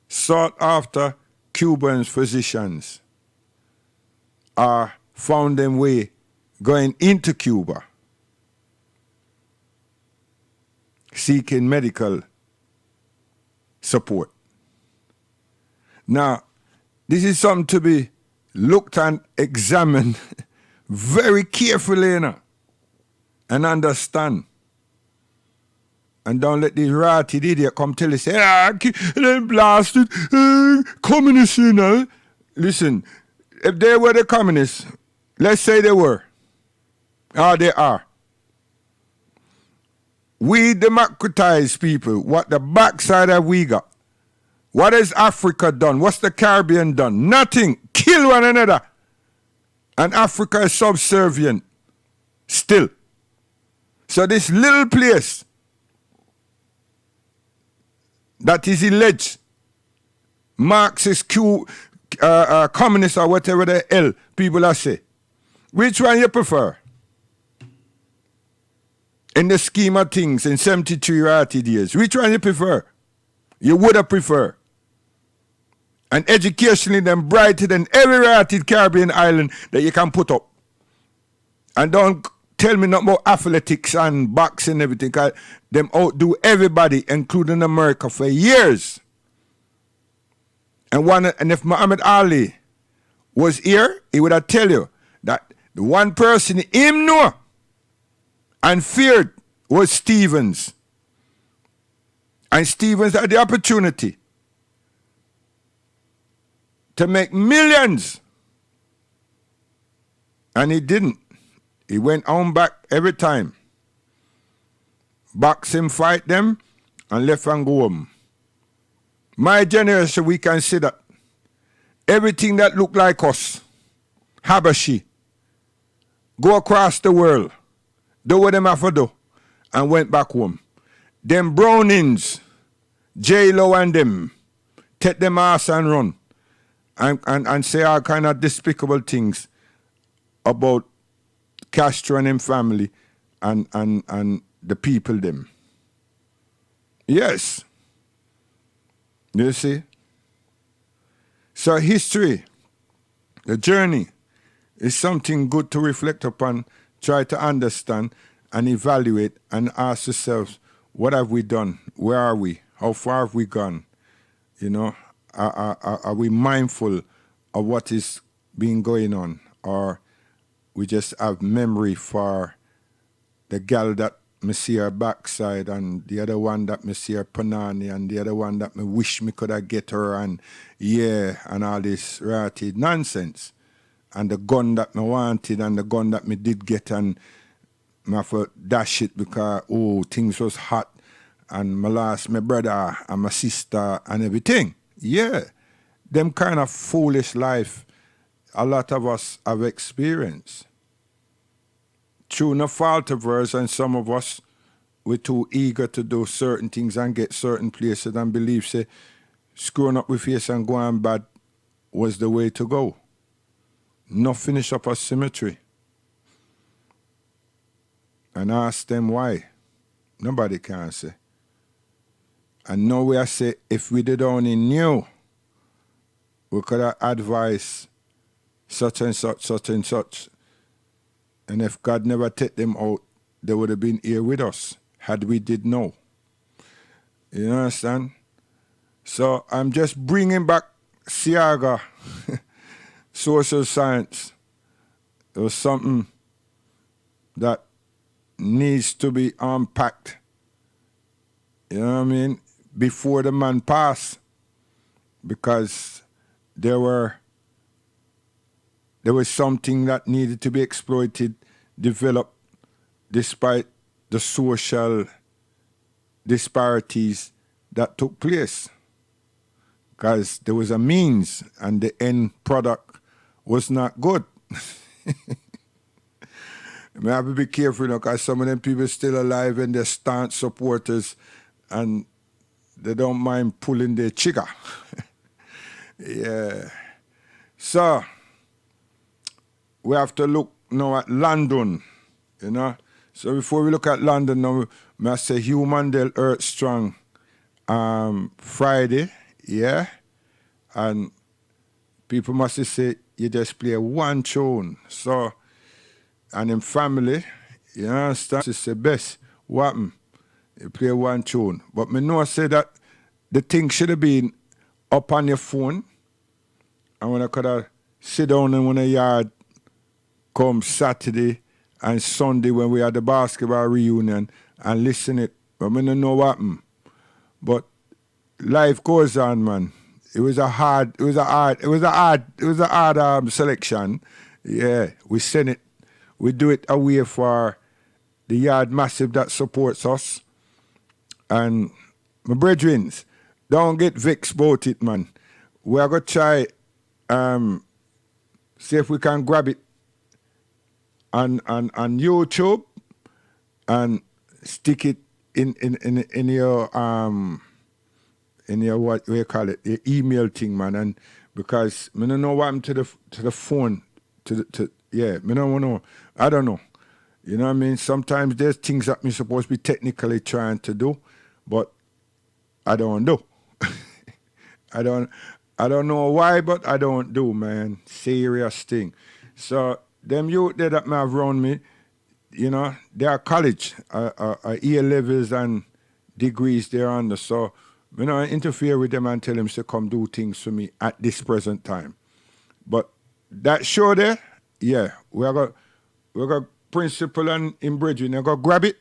sought after Cuban physicians or found them way going into Cuba seeking medical support. Now, this is something to be looked and examined very carefully, you know, and understand. And don't let this ratty idiot come tell you, say, they blasted communists, you know. Listen, if they were the communists, let's say they were, or they are. We democratized people. What the backside have we got? What has Africa done? What's the Caribbean done? Nothing. Kill one another. And Africa is subservient still. So this little place that is alleged Marxist, communist, or whatever the hell people are say, which one you prefer? In the scheme of things, in 73 ratty years, which one you prefer? You would have preferred. And educationally, them brighter than every ratty Caribbean island that you can put up. And don't tell me nothing about athletics and boxing and everything, because them outdo everybody, including America, for years. And if Muhammad Ali was here, he would have tell you that the one person him know and feared was Stevens. And Stevens had the opportunity to make millions. And he didn't. He went on back every time. Boxing, fight them, and left and go home. My generation, we can see that everything that look like us, Habashi, go across the world, do what them have to do, and went back home. Them Brownings, J-Lo and them, take them ass and run, and say all kind of despicable things about Castro and him family and the people them. Yes. You see? So history, the journey, is something good to reflect upon, try to understand and evaluate and ask yourselves, What have we done? Where are we? How far have we gone? You know, are we mindful of what is being going on? Or we just have memory for the gal that me see her backside and the other one that me see her panani and the other one that me wish me could have get her and yeah, and all this ratty nonsense. And the gun that me wanted and the gun that me did get and me have to dash it because, oh, things was hot and me lost my brother and my sister and everything. Yeah, them kind of foolish life a lot of us have experienced. True, no fault of ours, and some of us, we're too eager to do certain things and get certain places and believe, say, screwing up with face and going bad was the way to go. No finish up a cemetery. And ask them why. Nobody can say. And now we are say, if we did only knew, we could have advised such and such, such and such. And if God never take them out, they would have been here with us, had we did know. You understand? So I'm just bringing back Siaga, social science. It was something that needs to be unpacked. You know what I mean? Before the man passed. Because there was something that needed to be exploited, developed, despite the social disparities that took place. Because there was a means and the end product was not good. I have to be careful, because some of them people still alive and they're staunch supporters and they don't mind pulling their trigger. Yeah. So, we have to look now at London, you know. So before we look at London now, I must say Hugh Mandel Earth Strong Friday, yeah. And people must say you just play one tune. So, and in family, you understand, it's the best. What happened? You play one tune. But me know I say that the thing should have been up on your phone. And when I could have sit down in one yard come Saturday and Sunday when we had the basketball reunion and listen it. But I don't know what happened. But life goes on, man. It was a hard selection. Yeah, we send it. We do it away for the Yard Massive that supports us. And my brethren, don't get vexed about it, man. We are going to try, see if we can grab it on YouTube and stick it in your what you call it, your email thing, man. And because I don't know what happened to the phone, me don't know. I don't know. You know what I mean? Sometimes there's things that me supposed to be technically trying to do, but I don't do. I don't know why, but I don't do, man. Serious thing. So them youth there that me have around me, you know, they are college, A levels and degrees they're under. So I don't interfere with them and tell them to come do things for me at this present time. But that show there, yeah, we got principal and in Bridging, you go grab it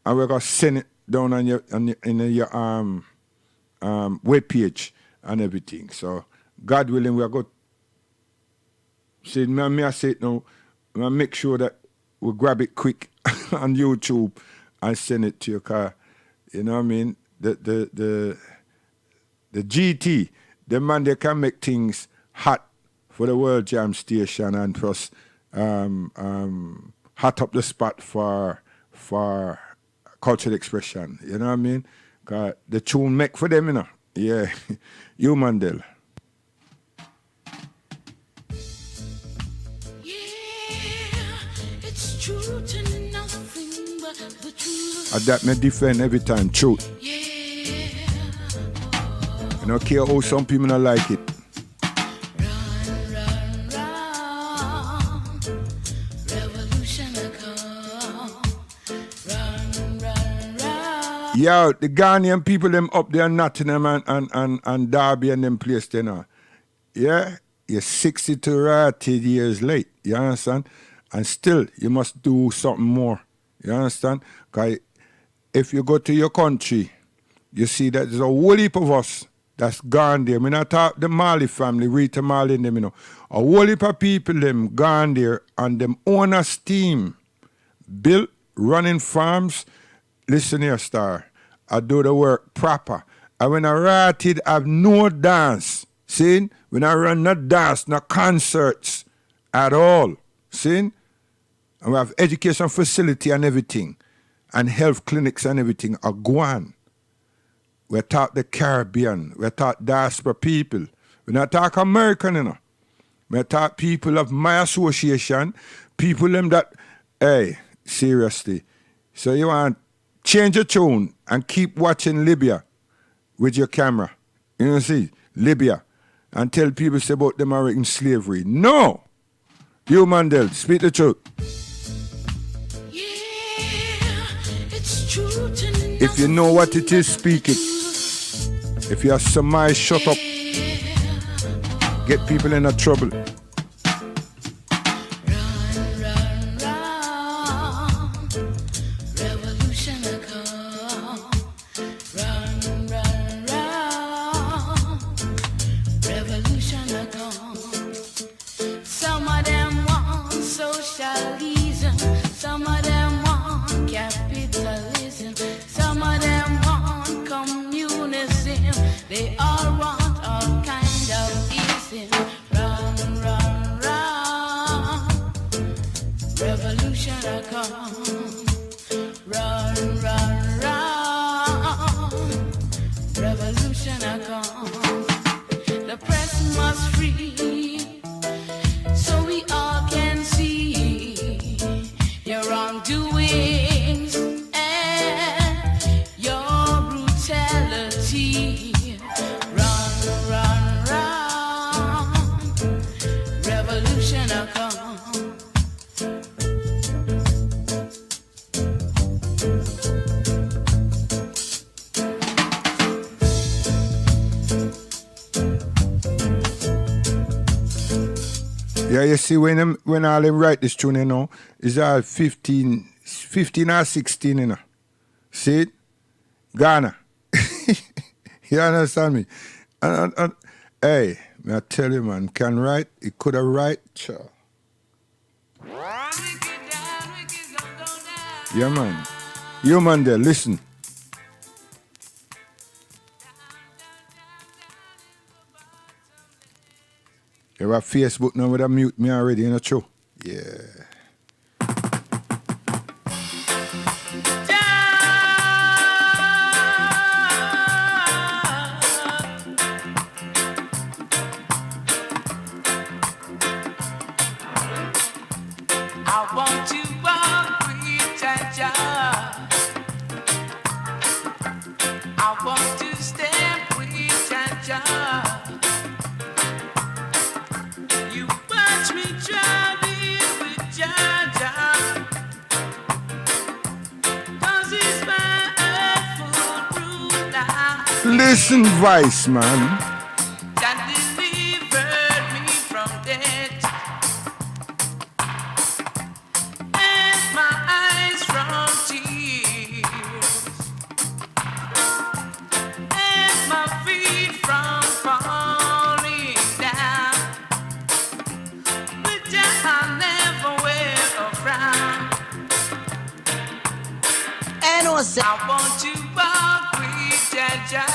and we're gonna send it down on your web page and everything. So God willing, we're going to say, I say it now, I make sure that we grab it quick on YouTube and send it to your car. You know what I mean? The GT, the man, they can make things hot for the World Jam Station and plus hot up the spot for cultural expression. You know what I mean? 'Cause the tune make for them, you know. Yeah. You Mandel. It's true to nothing but the truth. That may defend every time, truth. I don't care how some people don't like it. Yo, the Ghanaian people them up there, Nottingham and Derby and them place there now. Yeah, you're 60 to 80 years late. You understand? And still, you must do something more. You understand? Because if you go to your country, you see that there's a whole heap of us that's gone there. I not talk the Marley family, Rita Marley and them, you know. A whole heap of people them gone there and them owners team built, running farms. Listen here, Star. I do the work proper. And when I write it, I have no dance. See? When I run no dance, no concerts at all. See? And we have education facility and everything. And health clinics and everything are gone. We taught the Caribbean. We taught diaspora people. We not talk American, you know. We taught people of my association, people them that, hey, seriously. So you want change your tune and keep watching Libya with your camera. You know, see, Libya. And tell people say about the American slavery. No! You, Mandel, speak the truth. If you know what it is, speak it. If you are surmise, shut up. Get people in a trouble. Yeah, you see, when all them write this tune, you know, it's all 15 or 16, you know. See it? Ghana. You understand me? And, hey, I tell you, man, can write, he could have write, child. Yeah, man. You, man, there, listen. You have Facebook now with a mute me already in a show. Yeah. I want to walk with Jaja. I want to step with Jaja. Listen, Vice, man. That delivered me from death, and my eyes from tears, and my feet from falling down. But I never wear a frown. And I want to walk with Jaja.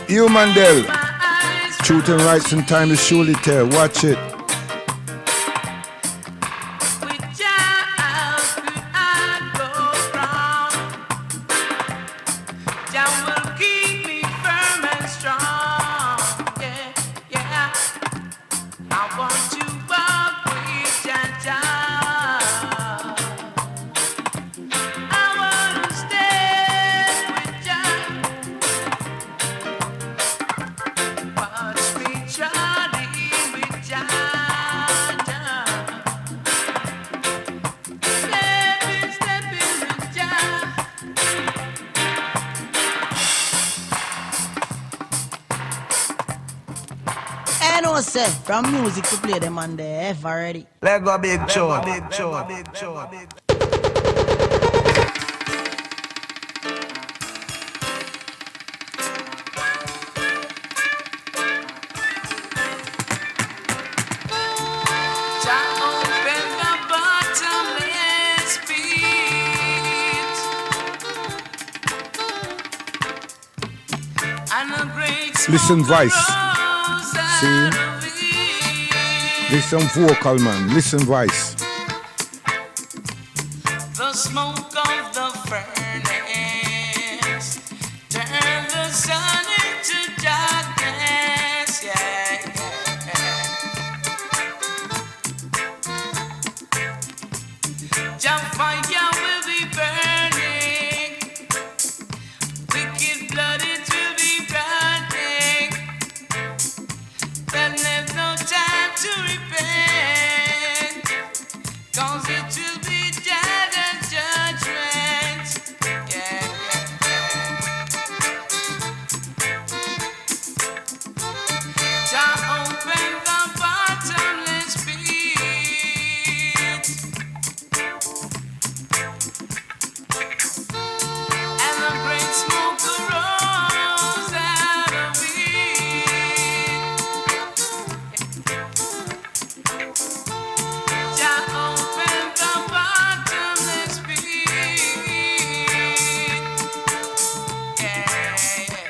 You, Mandel. Truth and rights and time is surely tell. Watch it. Jah will keep me firm and strong. know, say, from music to play them on the F already. Let go big chore, big chore, big chore, big chore. Listen voice. See? Listen vocal, man. Listen voice. The smoke of the furnace turn the sun into darkness. Yeah, yeah. Your fire will be burning. Wicked blood it will be burning. Then there's no time to repent, 'cause it will be dead and judgment. Yeah, yeah, yeah. Jah open the bottomless pit, and the great smoke arose out of it. Jah open the bottomless pit. Yeah, yeah, yeah.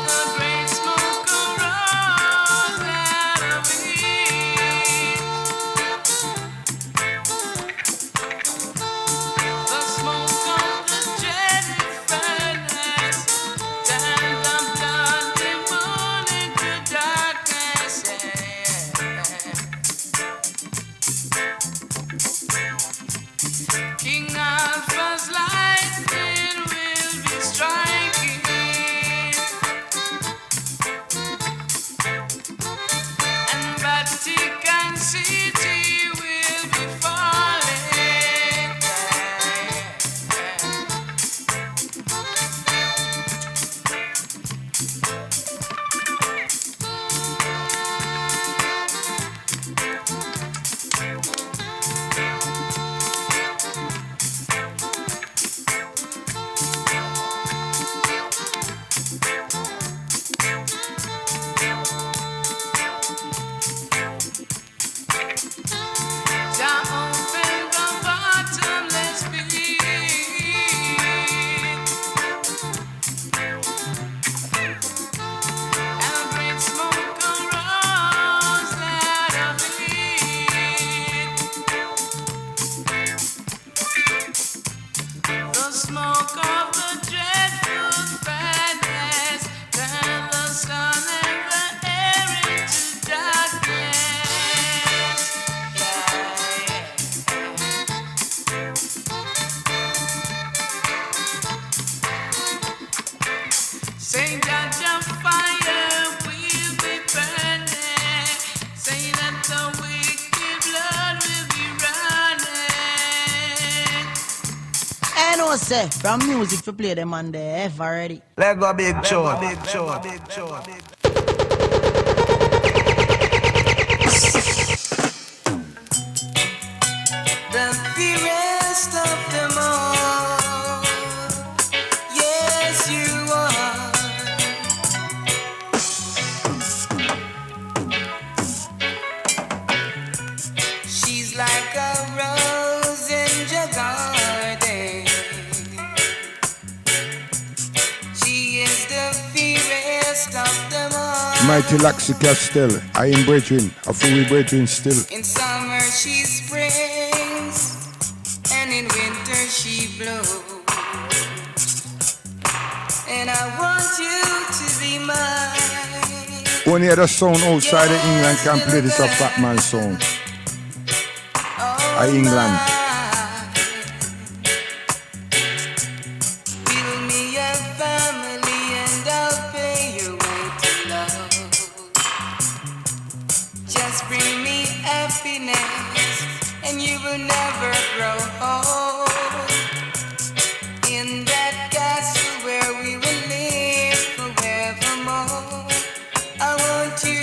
The great smoke arose out of it. The smoke of the dreaded furnace turned the blood and moon into darkness. Yeah, yeah. King Alpha's lightning will be striking, and Vatican City will be falling. Jah open the bottomless pit, and a great smoke arose out of it. The smoke of the dreadful furnace turned the sun and the air into darkness. Yeah, yeah. Say that your fire will be burning. Say that the wicked blood will be running. I know, say, from music to play them on the F already. Let go big chore, big chore, big chore, big chore. The fairest of them all. Yes, you are. She's like a rose in your garden. She is the fairest of them all. Mighty Laxi Castell. I am brethren. A fully brethren still. In summer she springs, and in winter she blows. And I want you to be mine. Only other sound outside of England can play this a fat man song. Oh, England. Build me a family and I'll pay your way to love. Just bring me happiness and you will never grow old. In that castle where we will live forevermore. I want you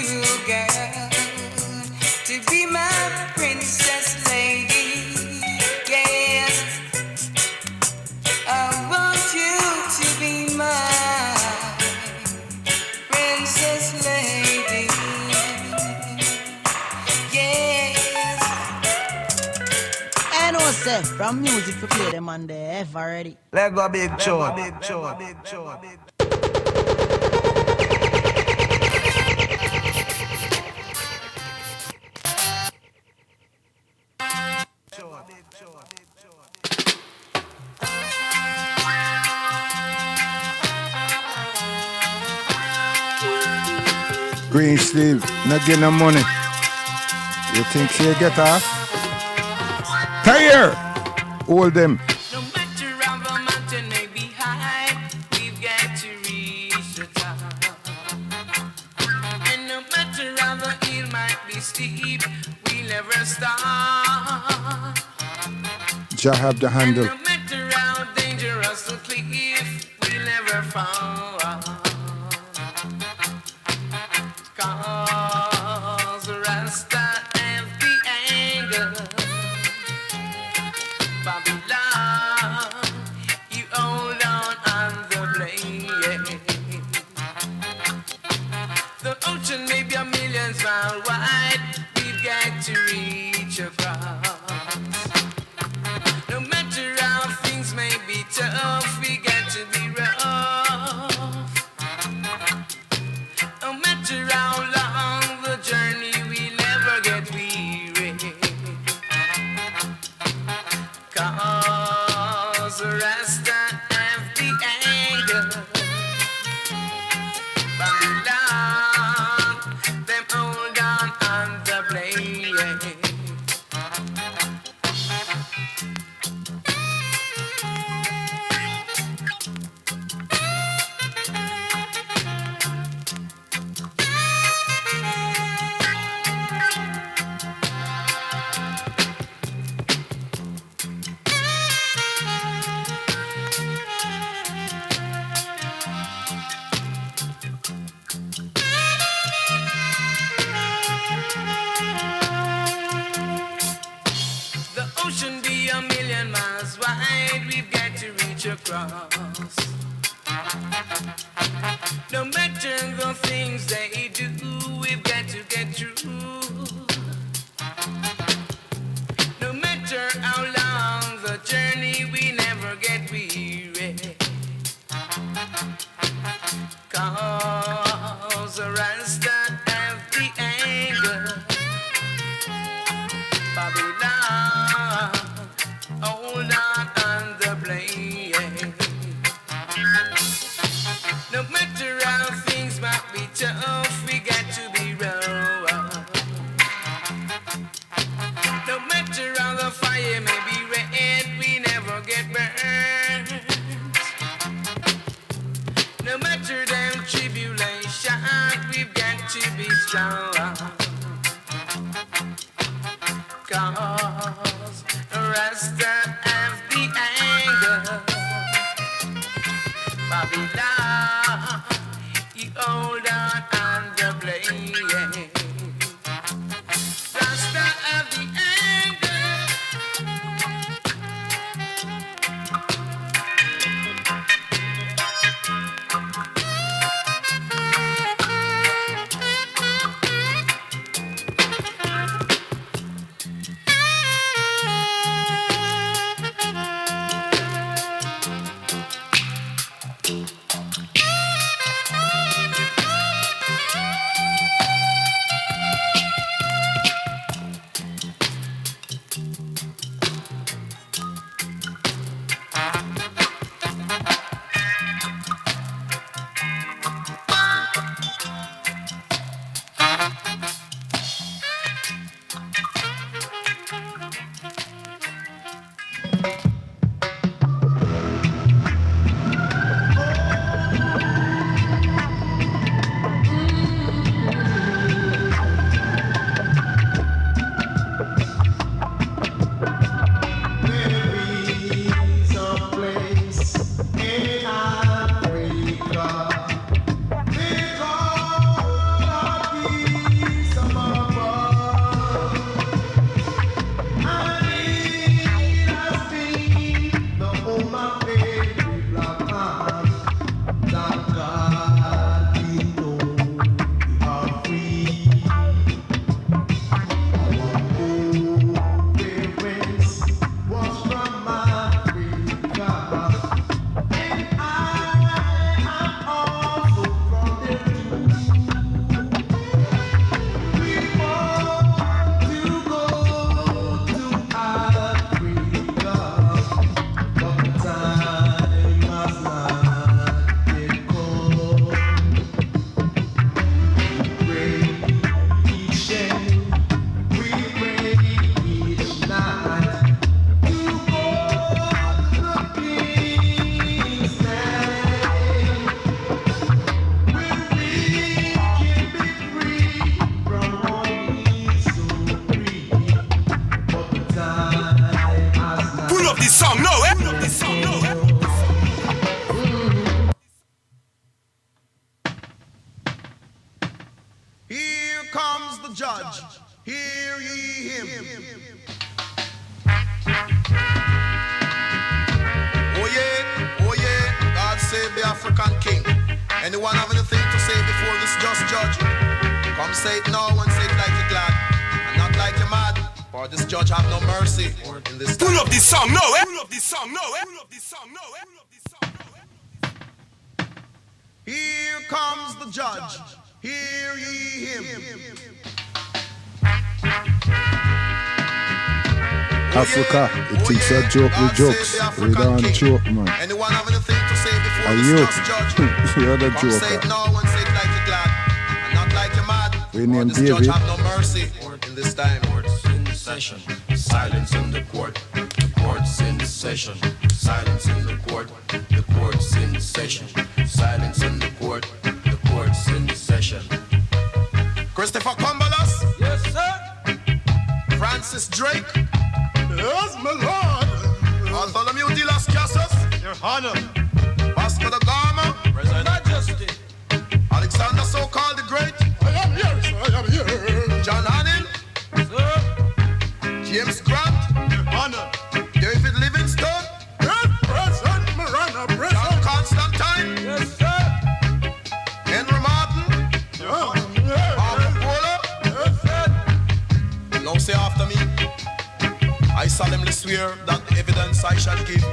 say, from music to play them on the ever ready. Let go big chore, big chore, big chore, big chore, big chore, big chore. Green sleeve, not get no money. You think she'll get off? Tire! Hold them. No matter how the mountain may be high, we've got to reach the top. And no matter how the hill might be steep, we'll never stop. Jah have the And handle. no matter how dangerous the cliff, we'll never fall. Cause the Rasta have the anger. Babylon, you hold on the blade. The ocean may be a million miles wide, we've got to reach across. No matter how things may be tough, we got to be rough. No matter how long the journey, we never get weary. Cause the Rasta have the anger. Babylon, them hold on the blade. The ocean be a million miles wide, we've got to reach across. No matter the things they do, we've got to get through. No matter how long the journey, we never get weary. Cause the Rasta have the anger. Babylon, hold on the blade. No matter how things might be tough, we got to be rough. No matter how the fire may be red, we never get burned. No matter them tribulation, we've got to be strong. Cause Rasta have the anger. Babylon, you hold on the blade. Rasta have the anger. Oh yeah, God save the African king. Anyone have anything to say before this just judge? Come say it now and say it like you're glad, and not like you're mad. For this judge have no mercy in this time. Pull up this song, no, eh? Pull up this song, no, eh? Pull up this song, no, eh? Pull up this song, no, eh? Here comes the judge, hear ye him. Africa, it thinks a joke with jokes. We don't joke, man. Anyone have anything to say before Are this you? just judge? You're the Come say it joker. now and say it like you're glad, and not like you're mad. We For name this judge David. have no mercy in this time. Court's in session, silence in the court. The court's in session, silence in the court. The court's in session, silence in the court. The court's in session. Christopher Cumberlas, Yes, sir. Francis Drake, Yes, my lord. Bartholomew de las Casas, Your Honor. Vasco da Gama, Majesty. Alexander so-called the Great, I am here, sir. I am here. John Hannon, Sir. James Grant, Your Honor. David Livingstone, Yes, President Marana, John President. Constantine, Yes, sir. Henry Martin, Arthur Polo. Yes, sir. Now say after me, I solemnly swear that the evidence I shall give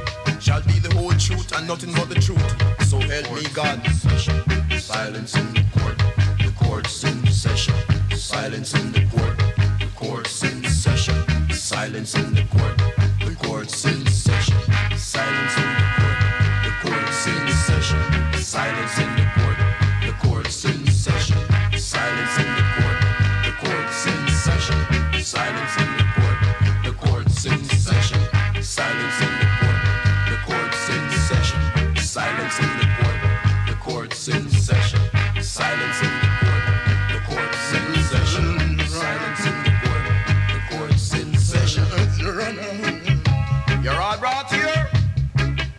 shall be the whole truth and nothing but the truth. So help me God. Session, silence in the court. The court's in session, silence in the court. The court's in session, silence in the court. The court's in session, silence in the court. The court's in session, silence in the court. The court's in session, silence in the court. The court's in session, silence in the court. The court's in session, silence in the court. The court's in session, silence in the court. The court's in session, silence in the court. The court's in session, silence in the court. The court's in session. Your Honor. You're all brought here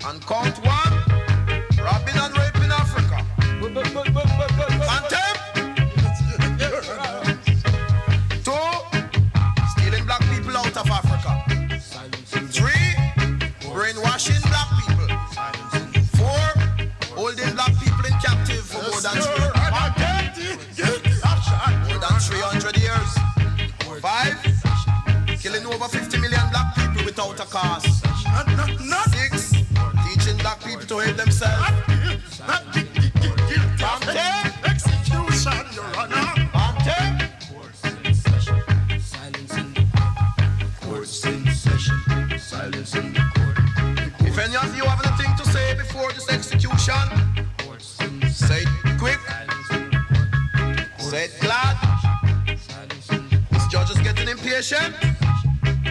and count one, robbing and raping Africa. Contempt. Two, stealing black people out of Africa. Three, brainwashing black people. Four, holding black people in captive for more than Sir, and I can't guilty of shot. more than 300 years. Five, killing over 50 million black people without a cause. Not Six, teaching black people to hate themselves. guilty of execution, Your Honor. Contempt. Court's in session, silence in the court. Court's in session, silence in the court. If any of you have anything to say before this execution, Court's in say it quick, silence in the court. say it glad. Silence in the This judge is getting impatient.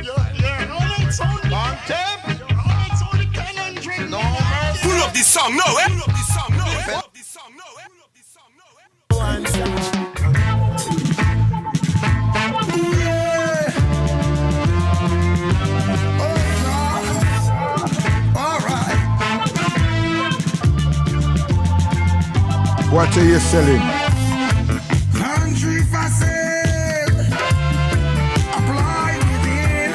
Your Honor, it's only Contempt. Your Honor, it's only 10 No mercy. Pull up this song, no, eh? Pull up this song, no, eh? Pull up this song, no, eh? Pull up this song, no, eh? What are you selling? Country for sale, apply within.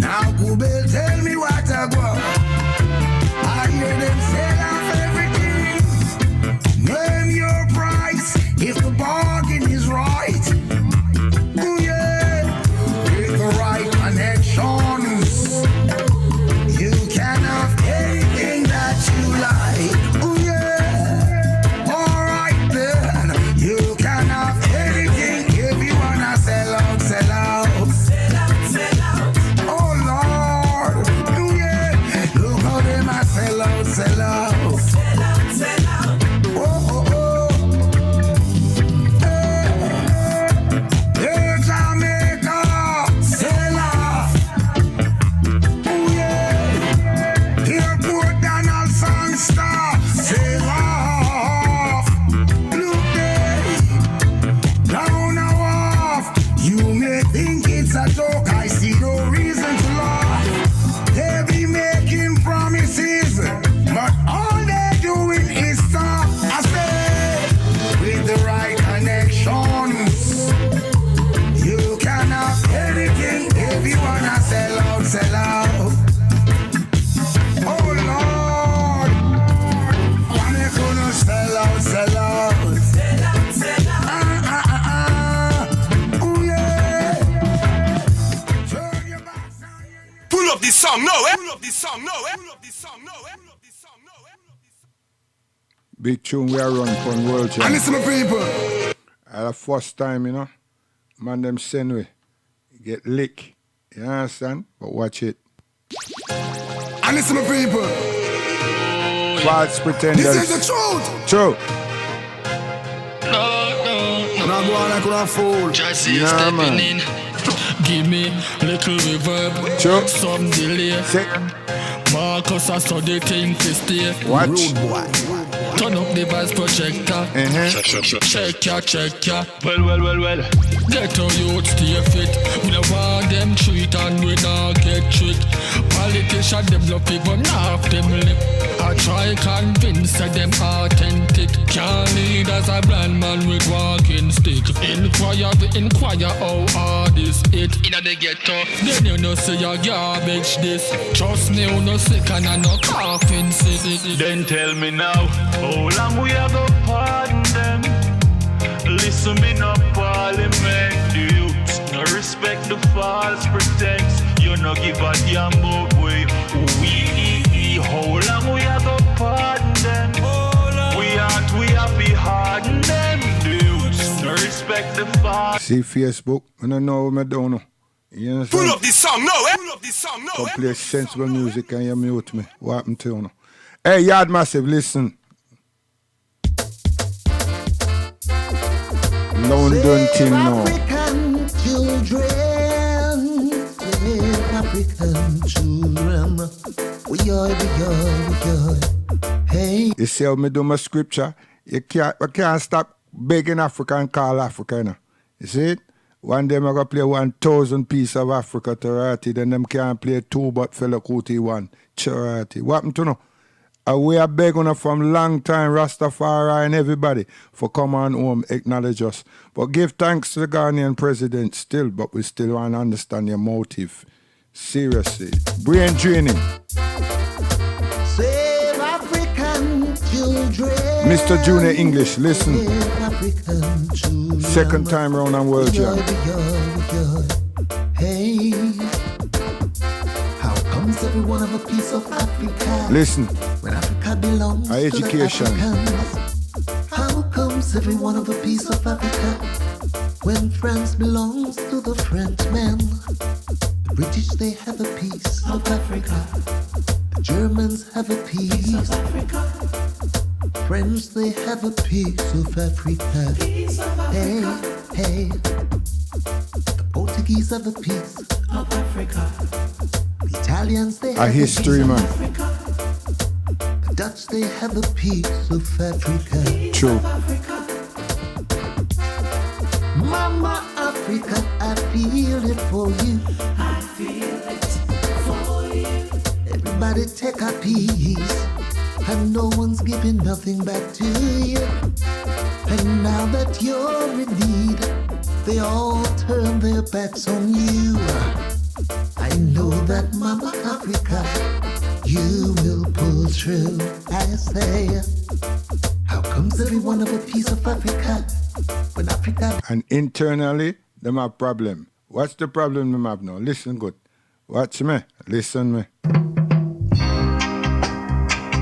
Now Google tell me what I want. I hear them sell off everything. Name your price if the bargain is right. Oh yeah, with the right connections, you can have anything that you like. Oh yeah, song now, eh? Pull up this song now, eh? Pull up this song now, eh? Big tune we are run from World And Jam. listen to people. The first time, you know, man them send we get lick. You understand? But watch it. And listen to people. False pretenders. This is the truth. True. Not go on like a fool. Nah, man. Give me little reverb, True. some delay. Say, Marcus, I saw the thing to stay. watch. Turn up the voice projector. Check ya. Well. Get our youth stay fit. We don't want them treat and we not get tricked. Politicians them love people, not them lip. I try convince them authentic. Can't lead as a blind man with walking stick. Inquire how hard is it. Inna the ghetto, then you know say you're garbage this. Trust me, you no sick and I no coughing sick. Then tell me now, how long we have to pardon them? Listen me no parliament, the youths no respect the false pretense. You no give a damn about we how long we have to pardon them? We have to harden them, the youths no respect the false. See Facebook, I don't know what I don't know. You Pull understand? up this song now, eh? Pull up this song now, Come eh? play sensible music and you mute me. What happened to you now? Hey, Yard Massive, listen. London team now. African children, African children, we are. Hey, You see how me do my scripture? I can't stop begging Africa and call Africa, you know. You see it? One day I'm going to play 1,000 piece of Africa to Rati, then them can't play 2 but Fela Kuti 1. Charity. What happened to know? We are begging from long time, Rastafari and everybody, for come on home, acknowledge us. But give thanks to the Ghanaian president still, but we still want to understand your motive. Seriously. Brain draining. save African children. Mr. Junior English, listen. Save African children. Second time round on World Jam. Hey, how comes every one of a piece of Africa? Listen. When Africa belongs Our to education. the Africans. How comes every one of a piece of Africa? When France belongs to the Frenchmen. The British, they have a piece of Africa. The Germans have a piece of Africa. French, they have a piece of Africa. Hey. The Portuguese have a piece of Africa. The Italians, they have A history, piece of man. Africa. The Dutch, they have a piece of Africa. True. Mama Africa, I feel it for you. I feel it for you. Everybody take a piece, and no one's giving nothing back to you. And now that you're in need, they all turn their backs on you. I know that Mama Africa, you will pull through. I say, how comes every one of a piece of Africa? When Africa And internally, them have problem. What's the problem them have now? Listen good. Watch me. Listen me.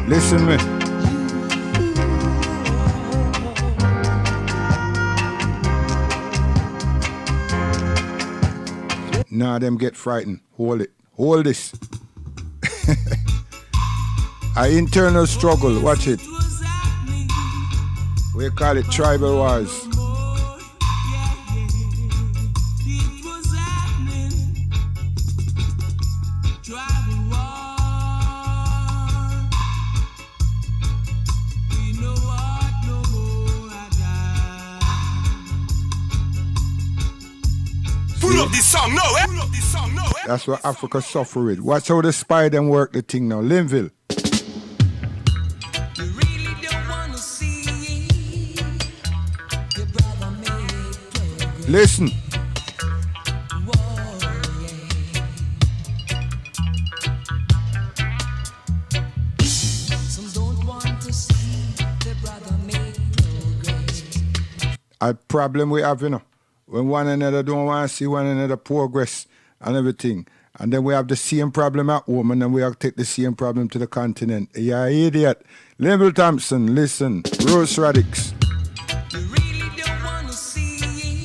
Listen me. Now them get frightened. Hold it. Hold this. Our internal struggle. Watch it. We call it tribal wars. Pull up this song now, eh? Pull up this song now, eh? That's what Africa suffer with. Watch how the spy them work the thing now. Linville. You really don't want to see your brother make progress. Listen. Some don't want to see their brother make progress. A problem we have, you know. When one another don't want to see one another progress and everything. And then we have the same problem at home, and then we have to take the same problem to the continent. Yeah, idiot. Linville Thompson, listen. Rose Radix.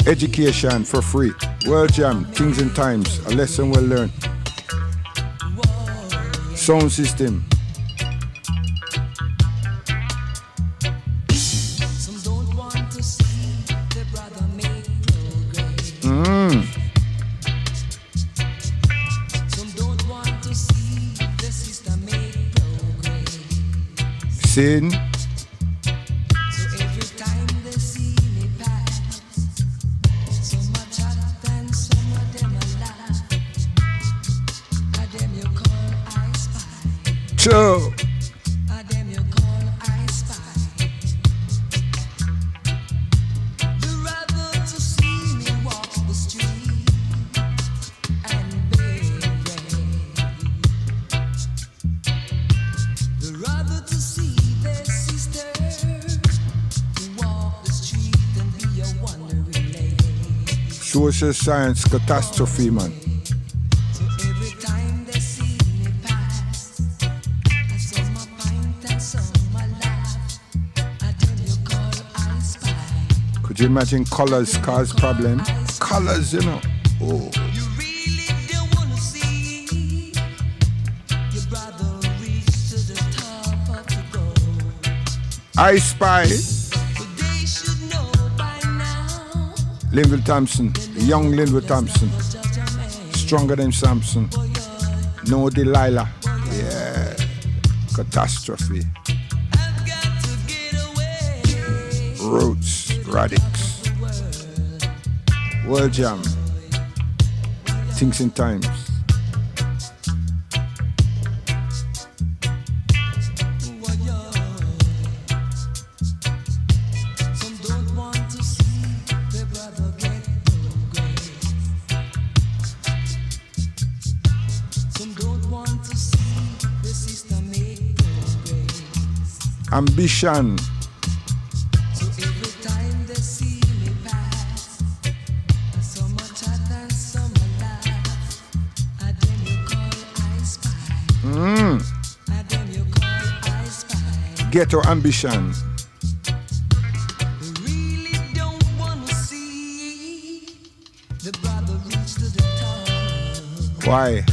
Education for free. World Jam, Things and Times, a lesson well learned. Sound system. Sin. True. Social science catastrophe, man. Could you imagine colors cause problem? Colors, you know. Oh. I Spy. Linville Thompson, young Linville Thompson, stronger than Samson. No Delilah, yeah, catastrophe. Roots, Radix, World Jam, Things and Times. Ambition. Ghetto ambition. Why?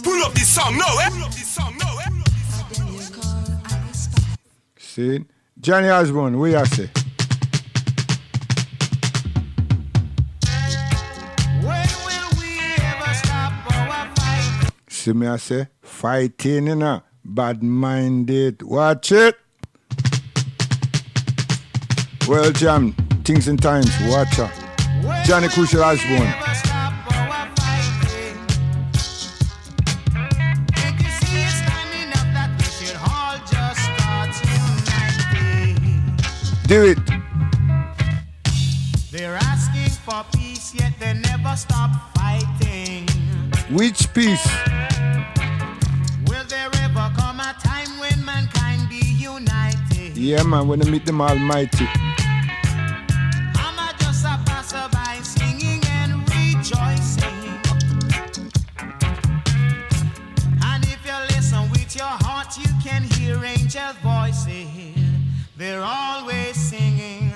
Pull up this song now, eh? Pull up this song now, eh? See? Johnny Osborne, what you say? When will we ever stop our fight? See me I say? Fighting, you know? Bad-minded. Watch it. World Jam, Things and Times, watch out. Johnny Crucial Osborne. Do it. They're asking for peace, yet they never stop fighting. Which peace? Will there ever come a time when mankind be united? Yeah, man, when I meet them Almighty. I'm just a passerby singing and rejoicing. And if you listen with your heart, you can hear angel voices. They're always singing.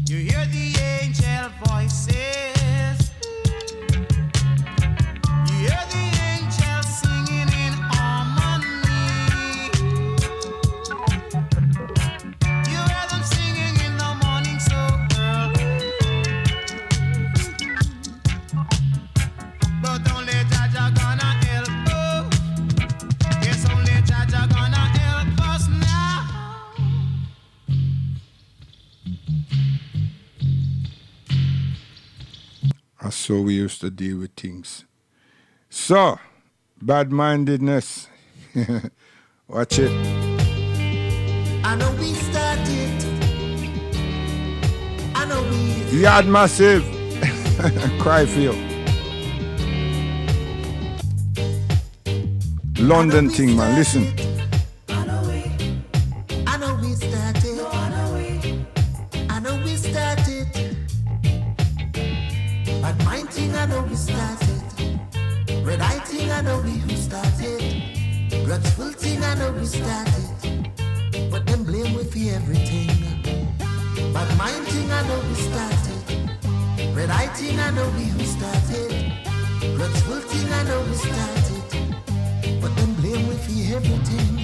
You hear the angel voices. You hear the angels singing in harmony. You hear them singing in the morning so early. But only Jaja gonna help us. Yes, only Jaja gonna help us now. That's how we used to deal with things. So, Bad-mindedness. Watch it. I know we started. I know we. Yard Massive. Cry for you. London thing, man. Listen. I know we started. I know we started. But mine thing, I know we started. Red eye thing, I know we who started. Grudgeful thing, I know we started. But them blame we for everything. But mine thing, I know we started. Red eye thing, I know we who started. Grudgeful thing, I know we started. But them blame we for everything.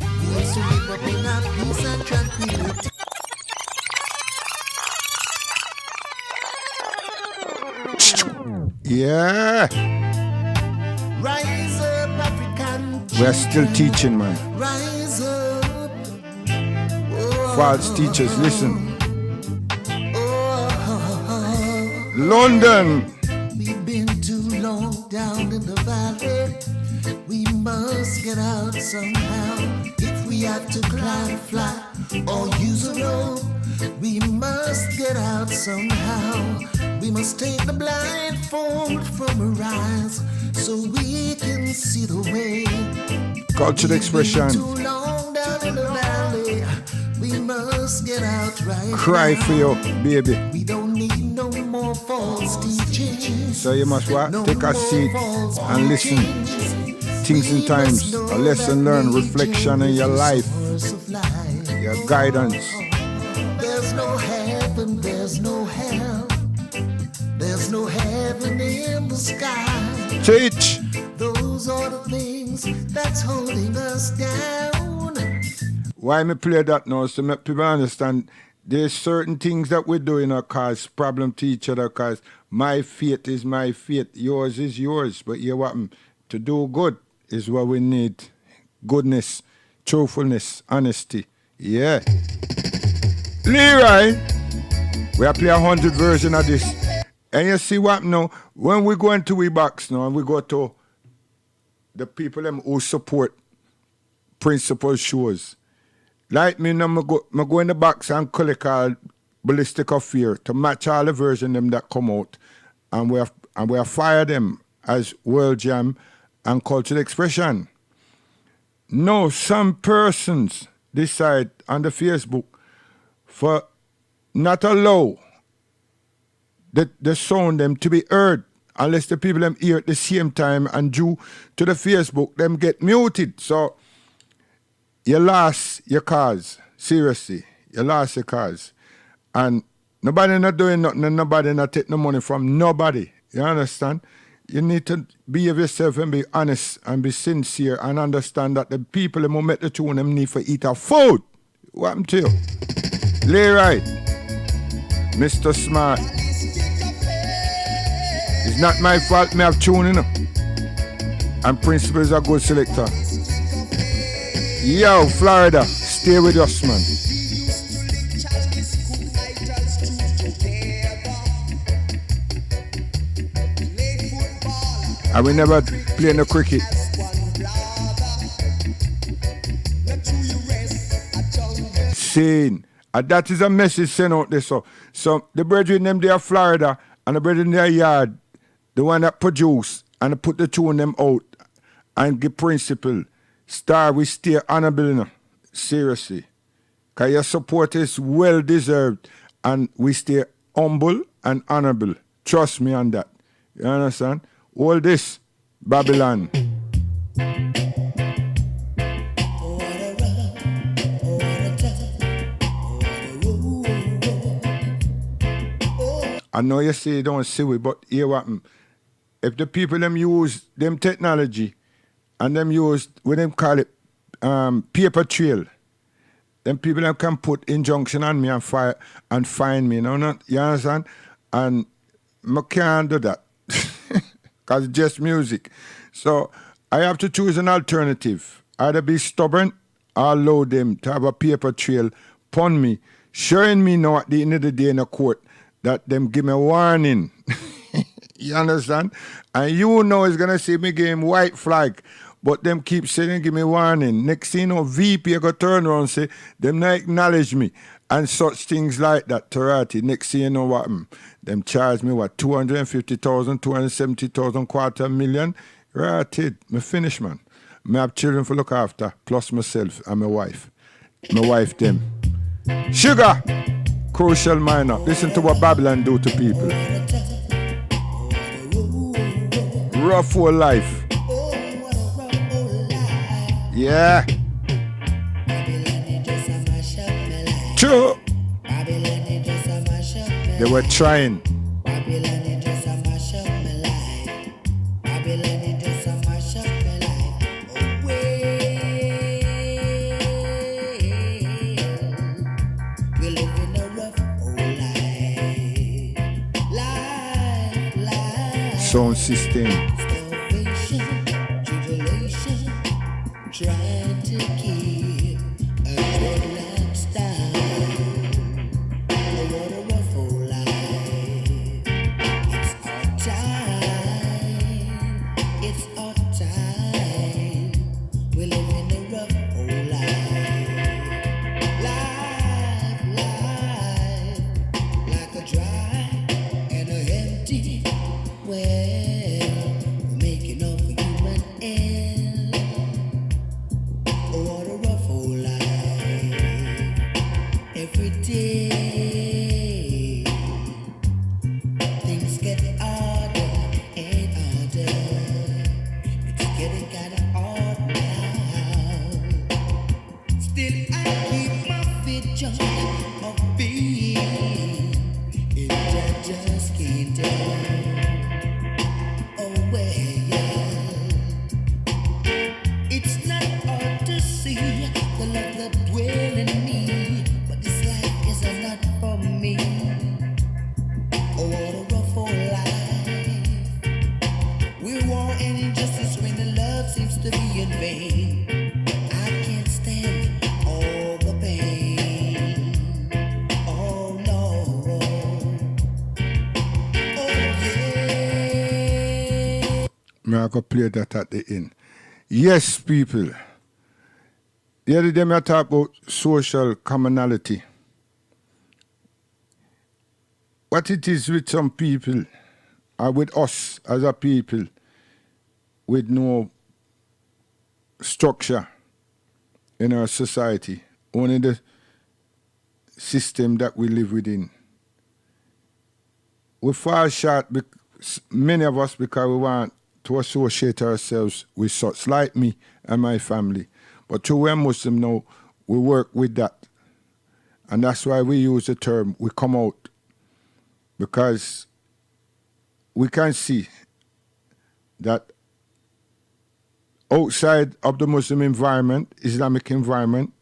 We used to live up in our peace and tranquility. Yeah. Rise up, African. We're still teaching, man. Rise up. False teachers, listen. London. We've been too long down in the valley. We must get out somehow. If we have to climb, fly, or use a rope, we must get out somehow. We must take the blindfold from our eyes so we can see the way. Cultural expression. Too long down in the valley. We must get out right Cry now. for you, baby. We don't need no more false teachings. So you must what? No Take a more seat false and listen. teachings. Things and times, a lesson learned, reflection in your life, your guidance. There's no heaven, there's no hell. There's no heaven in the sky. Teach. Those are the things that's holding us down. Why me play that now? So make people understand there's certain things that we do in our cause problem to each other, cause my faith is my faith, yours is yours. But you what? To do good is what we need. Goodness, truthfulness, honesty. Yeah. Leroy, we are play 100 version of this. And you see what now? When we go into we box now and we go to the people them who support principal shows. Like me now, I go in the box and collect all Ballistic Affair to match all the version them that come out. And we have fire them as World Jam and Cultural Expression. No, some persons decide on the Facebook for not allow the sound them to be heard unless the people them hear at the same time, and due to the Facebook them get muted. So you lost your cause. Seriously, you lost your cause. And nobody not doing nothing and nobody not take no money from nobody. You understand? You need to behave yourself and be honest and be sincere and understand that the people who make the tune them need for eat a food. What happened to you? Lay right. Mr. Smart. It's not my fault me have tuning up. And Principal is a good selector. Yo, Florida, stay with us, man. I will never play no cricket. Saying, and that is a message sent out there. So the brethren them there Florida and the brethren there yard, the one that produce and put the tune them out and give principle. Star, we stay honorable, you know. Seriously. Because your support is well deserved and we stay humble and honorable. Trust me on that. You understand? All this, Babylon. I know you say you don't see it, but here what happen. If the people them use them technology and them use what them call it paper trail, then people them can put injunction on me and fire and fine me. You understand? And I can't do that. Because it's just music. So I have to choose an alternative. Either be stubborn or allow them to have a paper trail upon me, showing me now at the end of the day in a court that them give me a warning. You understand? And you know it's gonna see me game white flag. But them keep saying, give me warning. Next thing you know, VP go turn around and say, them not acknowledge me. And such things like that, Tarati. Next thing you know what? Them charge me what, 250,000, 270,000, quarter million. Right, it. Me finish, man. Me have children for look after, plus myself and my wife. My wife, them. Sugar! Crucial minor. Listen to what Babylon do to people. Rough whole life. Yeah. True. They were trying. Sound system. Trying to keep a dreadlock style. What a rough old life. It's our time. It's our time. We live in a rough old life. Life, like a dry and a empty well. We're making up for human end. What a rough old life. Every day things get harder and harder. It's getting kinda hard now. Still I keep my vision of being in Judge's kingdom. Oh well, it's not hard to see the love that dwell in me, but this life is not for me. Oh, what a rough old life. We're war and injustice when the love seems to be in vain. I can't stand all the pain. Oh no. Oh yeah. May I go play that at the end? Yes, people. The other day I talk about social commonality. What it is with some people, or with us as a people, with no structure in our society, only the system that we live within. We fall short, many of us, because we want to associate ourselves with such, like me and my family. But to we're Muslim now, we work with that. And that's why we use the term, we come out. Because we can see that outside of the Muslim environment, Islamic environment,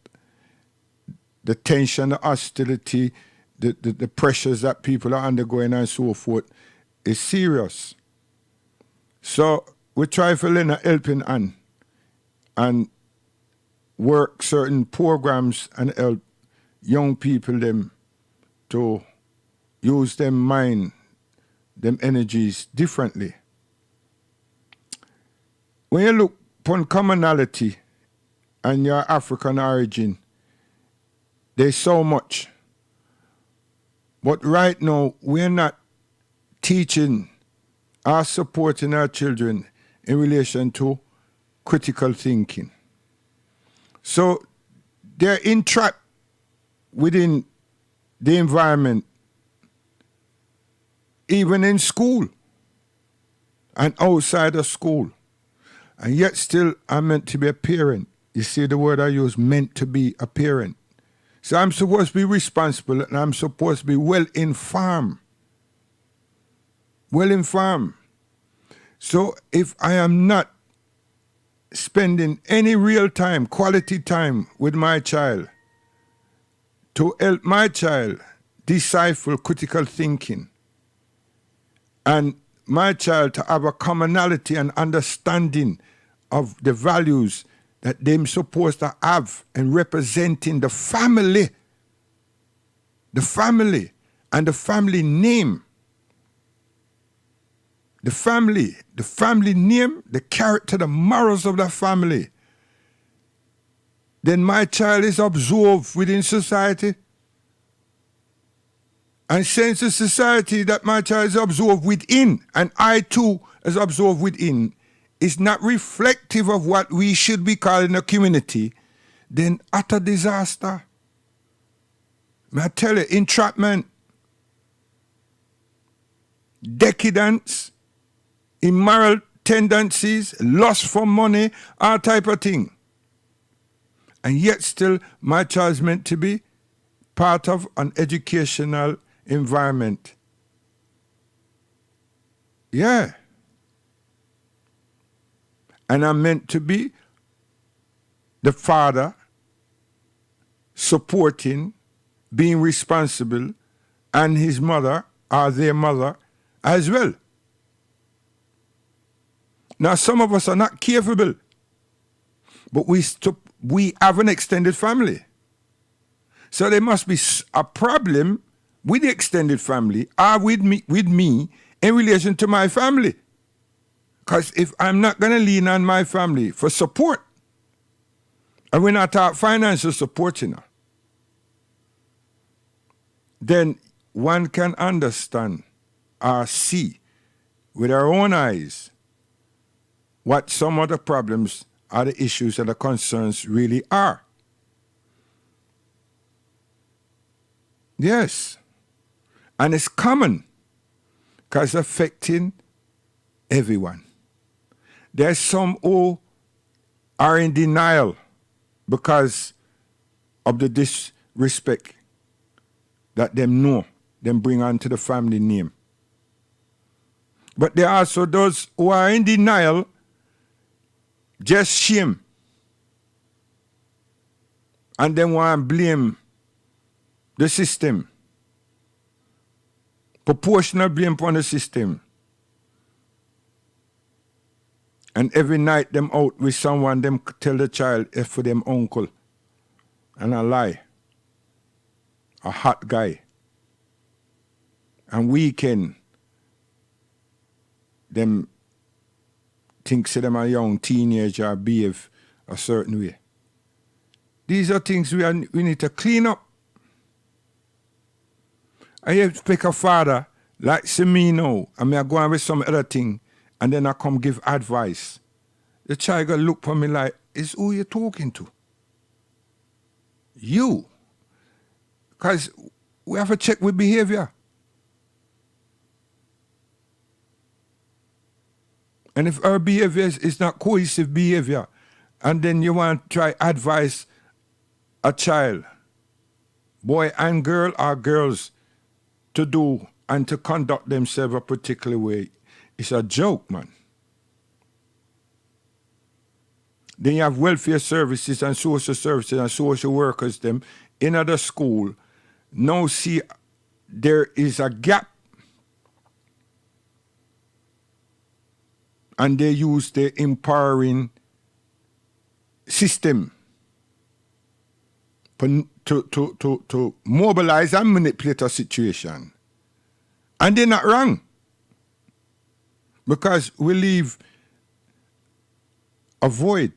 the tension, the hostility, the pressures that people are undergoing and so forth is serious. So we try to lend a helping hand and work certain programs and help young people them to use them mind, them energies differently. When you look upon commonality and your African origin, there's so much. But right now, we're not teaching or supporting our children in relation to critical thinking. So they're entrapped within the environment, even in school and outside of school. And yet still I'm meant to be a parent. You see the word I use, meant to be a parent. So I'm supposed to be responsible and I'm supposed to be well informed. Well informed. So if I am not spending any real time, quality time with my child to help my child decipher critical thinking and my child to have a commonality and understanding of the values that they're supposed to have and representing the family and the family name. the family name, the character, the morals of that family, then my child is absorbed within society. And since the society that my child is absorbed within, and I too is absorbed within, is not reflective of what we should be calling a community, then utter disaster. May I tell you, entrapment, decadence, immoral tendencies, lust for money, all type of thing. And yet still my child is meant to be part of an educational environment. Yeah. And I'm meant to be the father supporting, being responsible, and his mother or their mother as well. Now, some of us are not capable, but we have an extended family. So there must be a problem with the extended family or with me in relation to my family. Because if I'm not going to lean on my family for support, and we're not talking financial support, then one can understand or see with our own eyes what some of the problems or the issues and the concerns really are. Yes. And it's common because it's affecting everyone. There's some who are in denial because of the disrespect that them bring onto the family name. But there are also those who are in denial, just shame, and then want to blame the system, proportional blame upon the system. And every night them out with someone, them tell the child if for them uncle, and a lie, a hot guy. And weekend, them think say them a young teenager behave a certain way. These are things we need to clean up. I have to pick a father like see me now, and I go on with some other thing, and then I come give advice. The child gonna look for me like, is who you talking to? You. Because we have to check with behavior. And if our behavior is not cohesive behavior, and then you want to try advise a child, boy and girl or girls, to do and to conduct themselves a particular way, it's a joke, man. Then you have welfare services and social services and social workers them in other school. Now see there is a gap. And they use the empowering system to mobilize and manipulate a situation. And they're not wrong. Because we leave a void.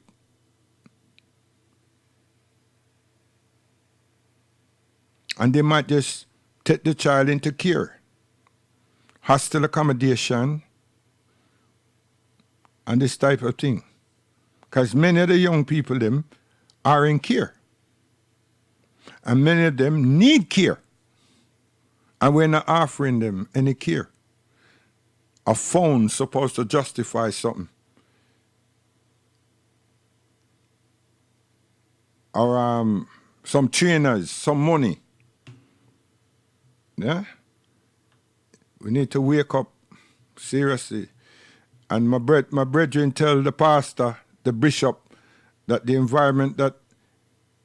And they might just take the child into care. Hostel accommodation, and this type of thing. Because many of the young people them are in care. And many of them need care. And we're not offering them any care. A phone supposed to justify something. Or some trainers, some money. Yeah? We need to wake up seriously. And my brethren tell the pastor, the bishop, that the environment that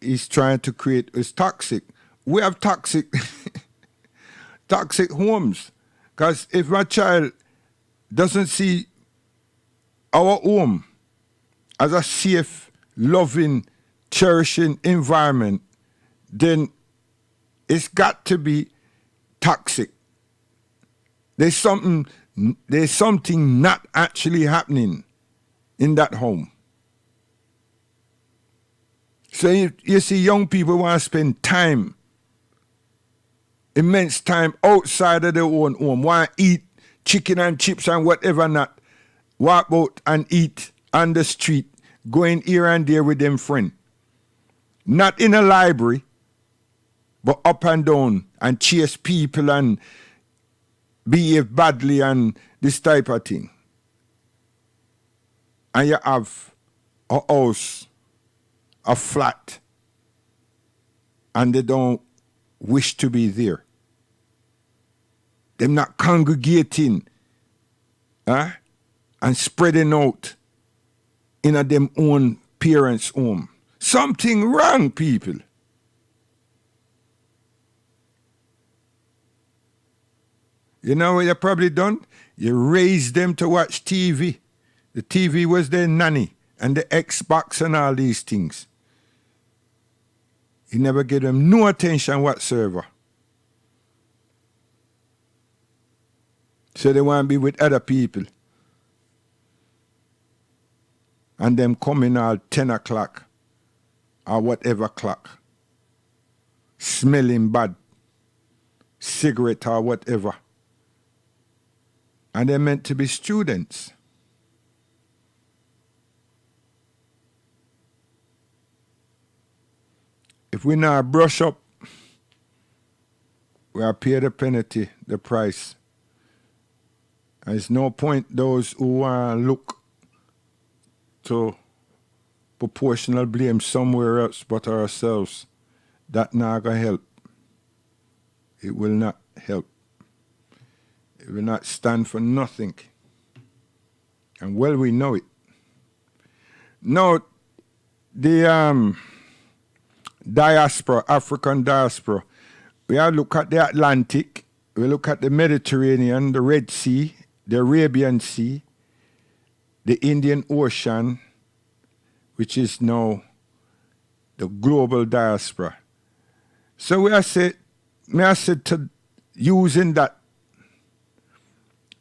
he's trying to create is toxic. We have toxic homes. Because if my child doesn't see our home as a safe, loving, cherishing environment, then it's got to be toxic. There's something There's something not actually happening in that home. So you see young people want to spend time, immense time outside of their own home, want to eat chicken and chips and whatever not, walk out and eat on the street, going here and there with them friend. Not in a library, but up and down and chase people and behave badly and this type of thing. And you have a house, a flat, and they don't wish to be there. They're not congregating and spreading out in a them own parents' home. Something wrong, people. You know what you probably done? You raised them to watch TV. The TV was their nanny and the Xbox and all these things. You never gave them no attention whatsoever. So they want to be with other people. And them coming all 10 o'clock or whatever clock. Smelling bad. Cigarette or whatever. And they're meant to be students. If we not brush up, we are pay the penalty, the price. And it's no point those who look to proportional blame somewhere else but ourselves. That not gonna help. It will not help. It will not stand for nothing. And well we know it. Now the diaspora, African diaspora, we have look at the Atlantic, we look at the Mediterranean, the Red Sea, the Arabian Sea, the Indian Ocean, which is now the global diaspora. So I said to using that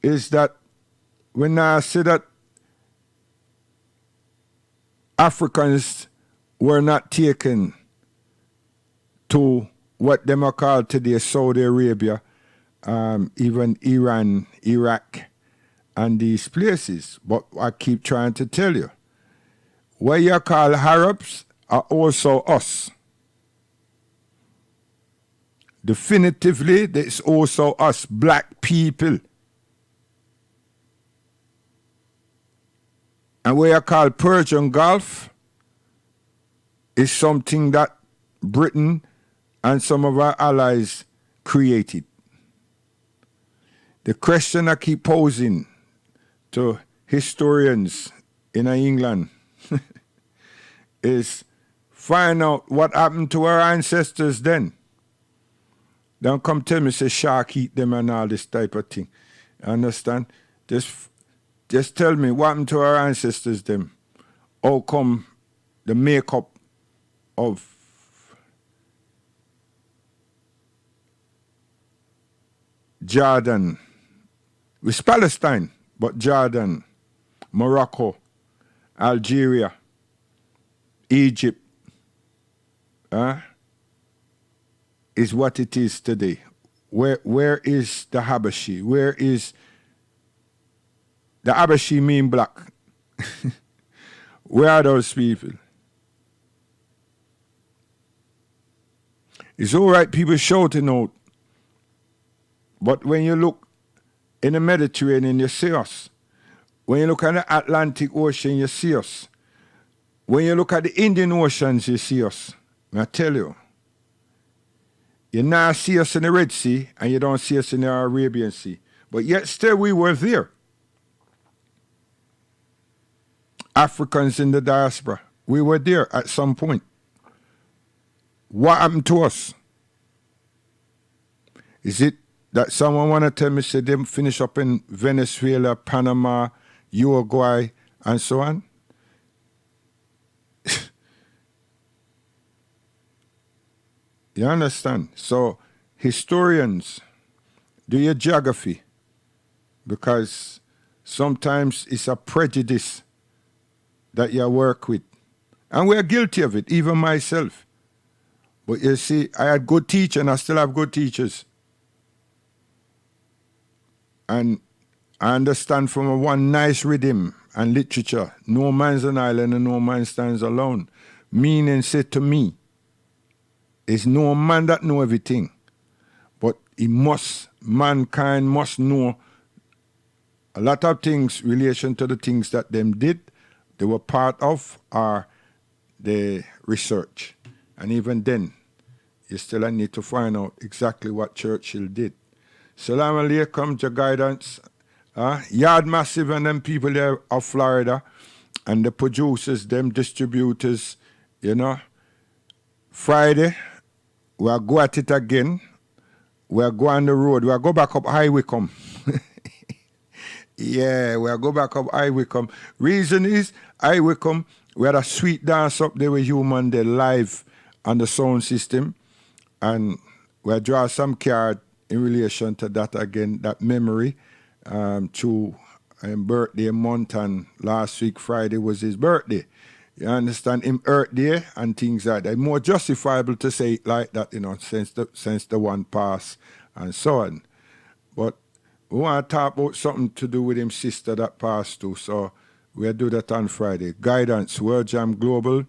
is that when I say that Africans were not taken to what them are called today Saudi Arabia, even Iran, Iraq, and these places. But I keep trying to tell you, what you call Arabs are also us. Definitively, there's also us black people. And what you call Persian Gulf is something that Britain and some of our allies created. The question I keep posing to historians in England is find out what happened to our ancestors then. Don't come tell me say shark eat them and all this type of thing. Understand? Just tell me what happened to our ancestors then. How come the makeup of Jordan, with Palestine, but Jordan, Morocco, Algeria, Egypt, is what it is today. Where is the Habashi? Where is the Habashi mean black? Where are those people? It's all right, people shouting out, but when you look in the Mediterranean, you see us. When you look at the Atlantic Ocean, you see us. When you look at the Indian Oceans, you see us. I tell you, you now see us in the Red Sea, and you don't see us in the Arabian Sea. But yet still we were there. Africans in the diaspora, we were there at some point. What happened to us? Is it that someone want to tell me, say, them finish up in Venezuela, Panama, Uruguay, and so on? You understand? So, historians, do your geography. because sometimes it's a prejudice that you work with. And we're guilty of it, even myself. But you see, I had good teachers and I still have good teachers. And I understand from a one nice rhythm and literature, no man's an island and no man stands alone. Meaning said to me, it's no man that know everything. But mankind must know a lot of things in relation to the things that them did, they were part of, or the research. And even then, you still need to find out exactly what Churchill did. Salam alaikum, your guidance. Yard Massive and them people there of Florida, and the producers, them distributors, you know. Friday, we'll go at it again. We'll go on the road. We'll go back up High Wycombe. Yeah, we'll go back up High Wycombe. Reason is, High Wycombe, we had a sweet dance up there with Human Day live on the sound system. And we'll draw some card in relation to that again, that memory. To birthday month, and last week Friday was his birthday. You understand? Him birthday and things like that. More justifiable to say it like that, you know, since the one passed and so on. But we want to talk about something to do with him sister that passed too. So we'll do that on Friday. Guidance, World Jam Global,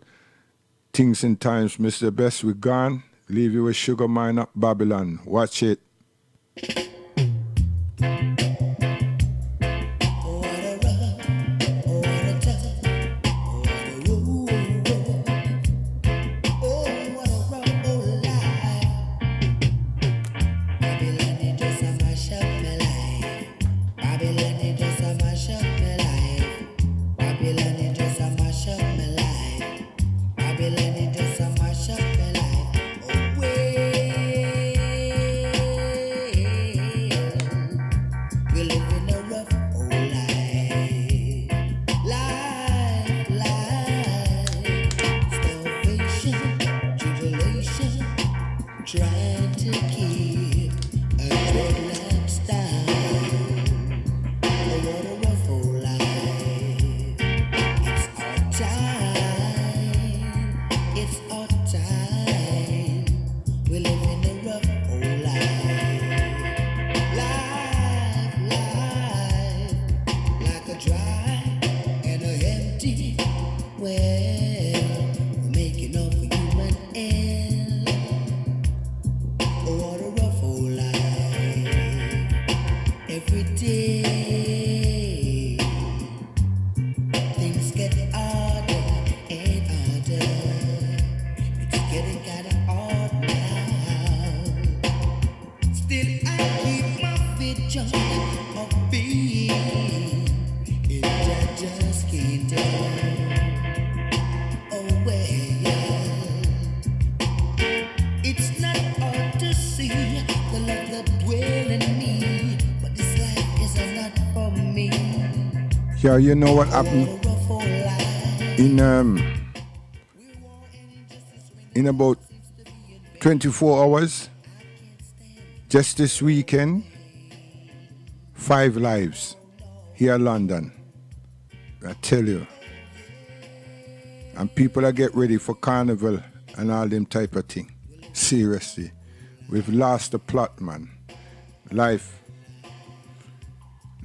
Things and Times, Mr. Best, we gone. Leave you with Sugar Mine Up Babylon. Watch it. Yeah, you know what happened in about 24 hours, just this weekend, 5 lives here in London. I tell you. And people are getting ready for carnival and all them type of thing. Seriously. We've lost the plot, man. Life,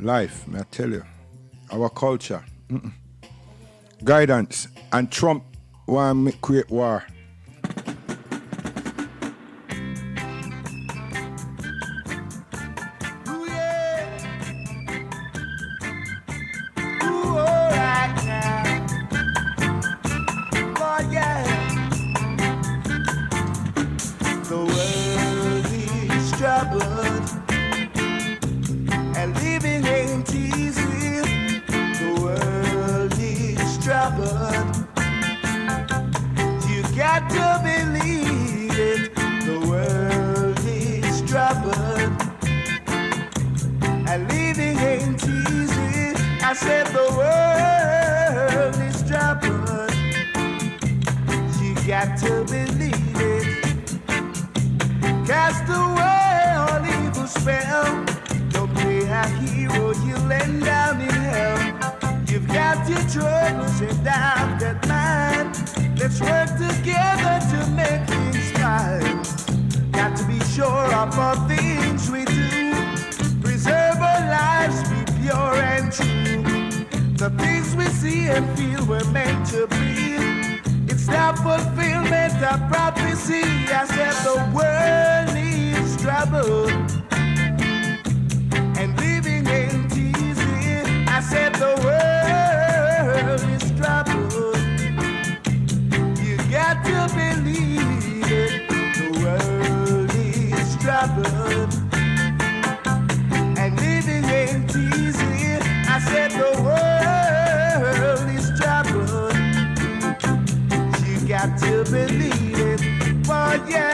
I tell you. Our culture. Guidance. And Trump want to create war. Cast away all evil spell. Don't play a hero, you Let's work together to make things right. Got to be sure of all things we do. Preserve our lives, be pure and true. The things we see and feel we're meant to be. It's the fulfillment of prophecy. I said the world needs trouble and living ain't easy. I said the world is trouble. You got to believe it. The world is trouble and living ain't easy. I said the world is trouble. You got to believe it. But yeah.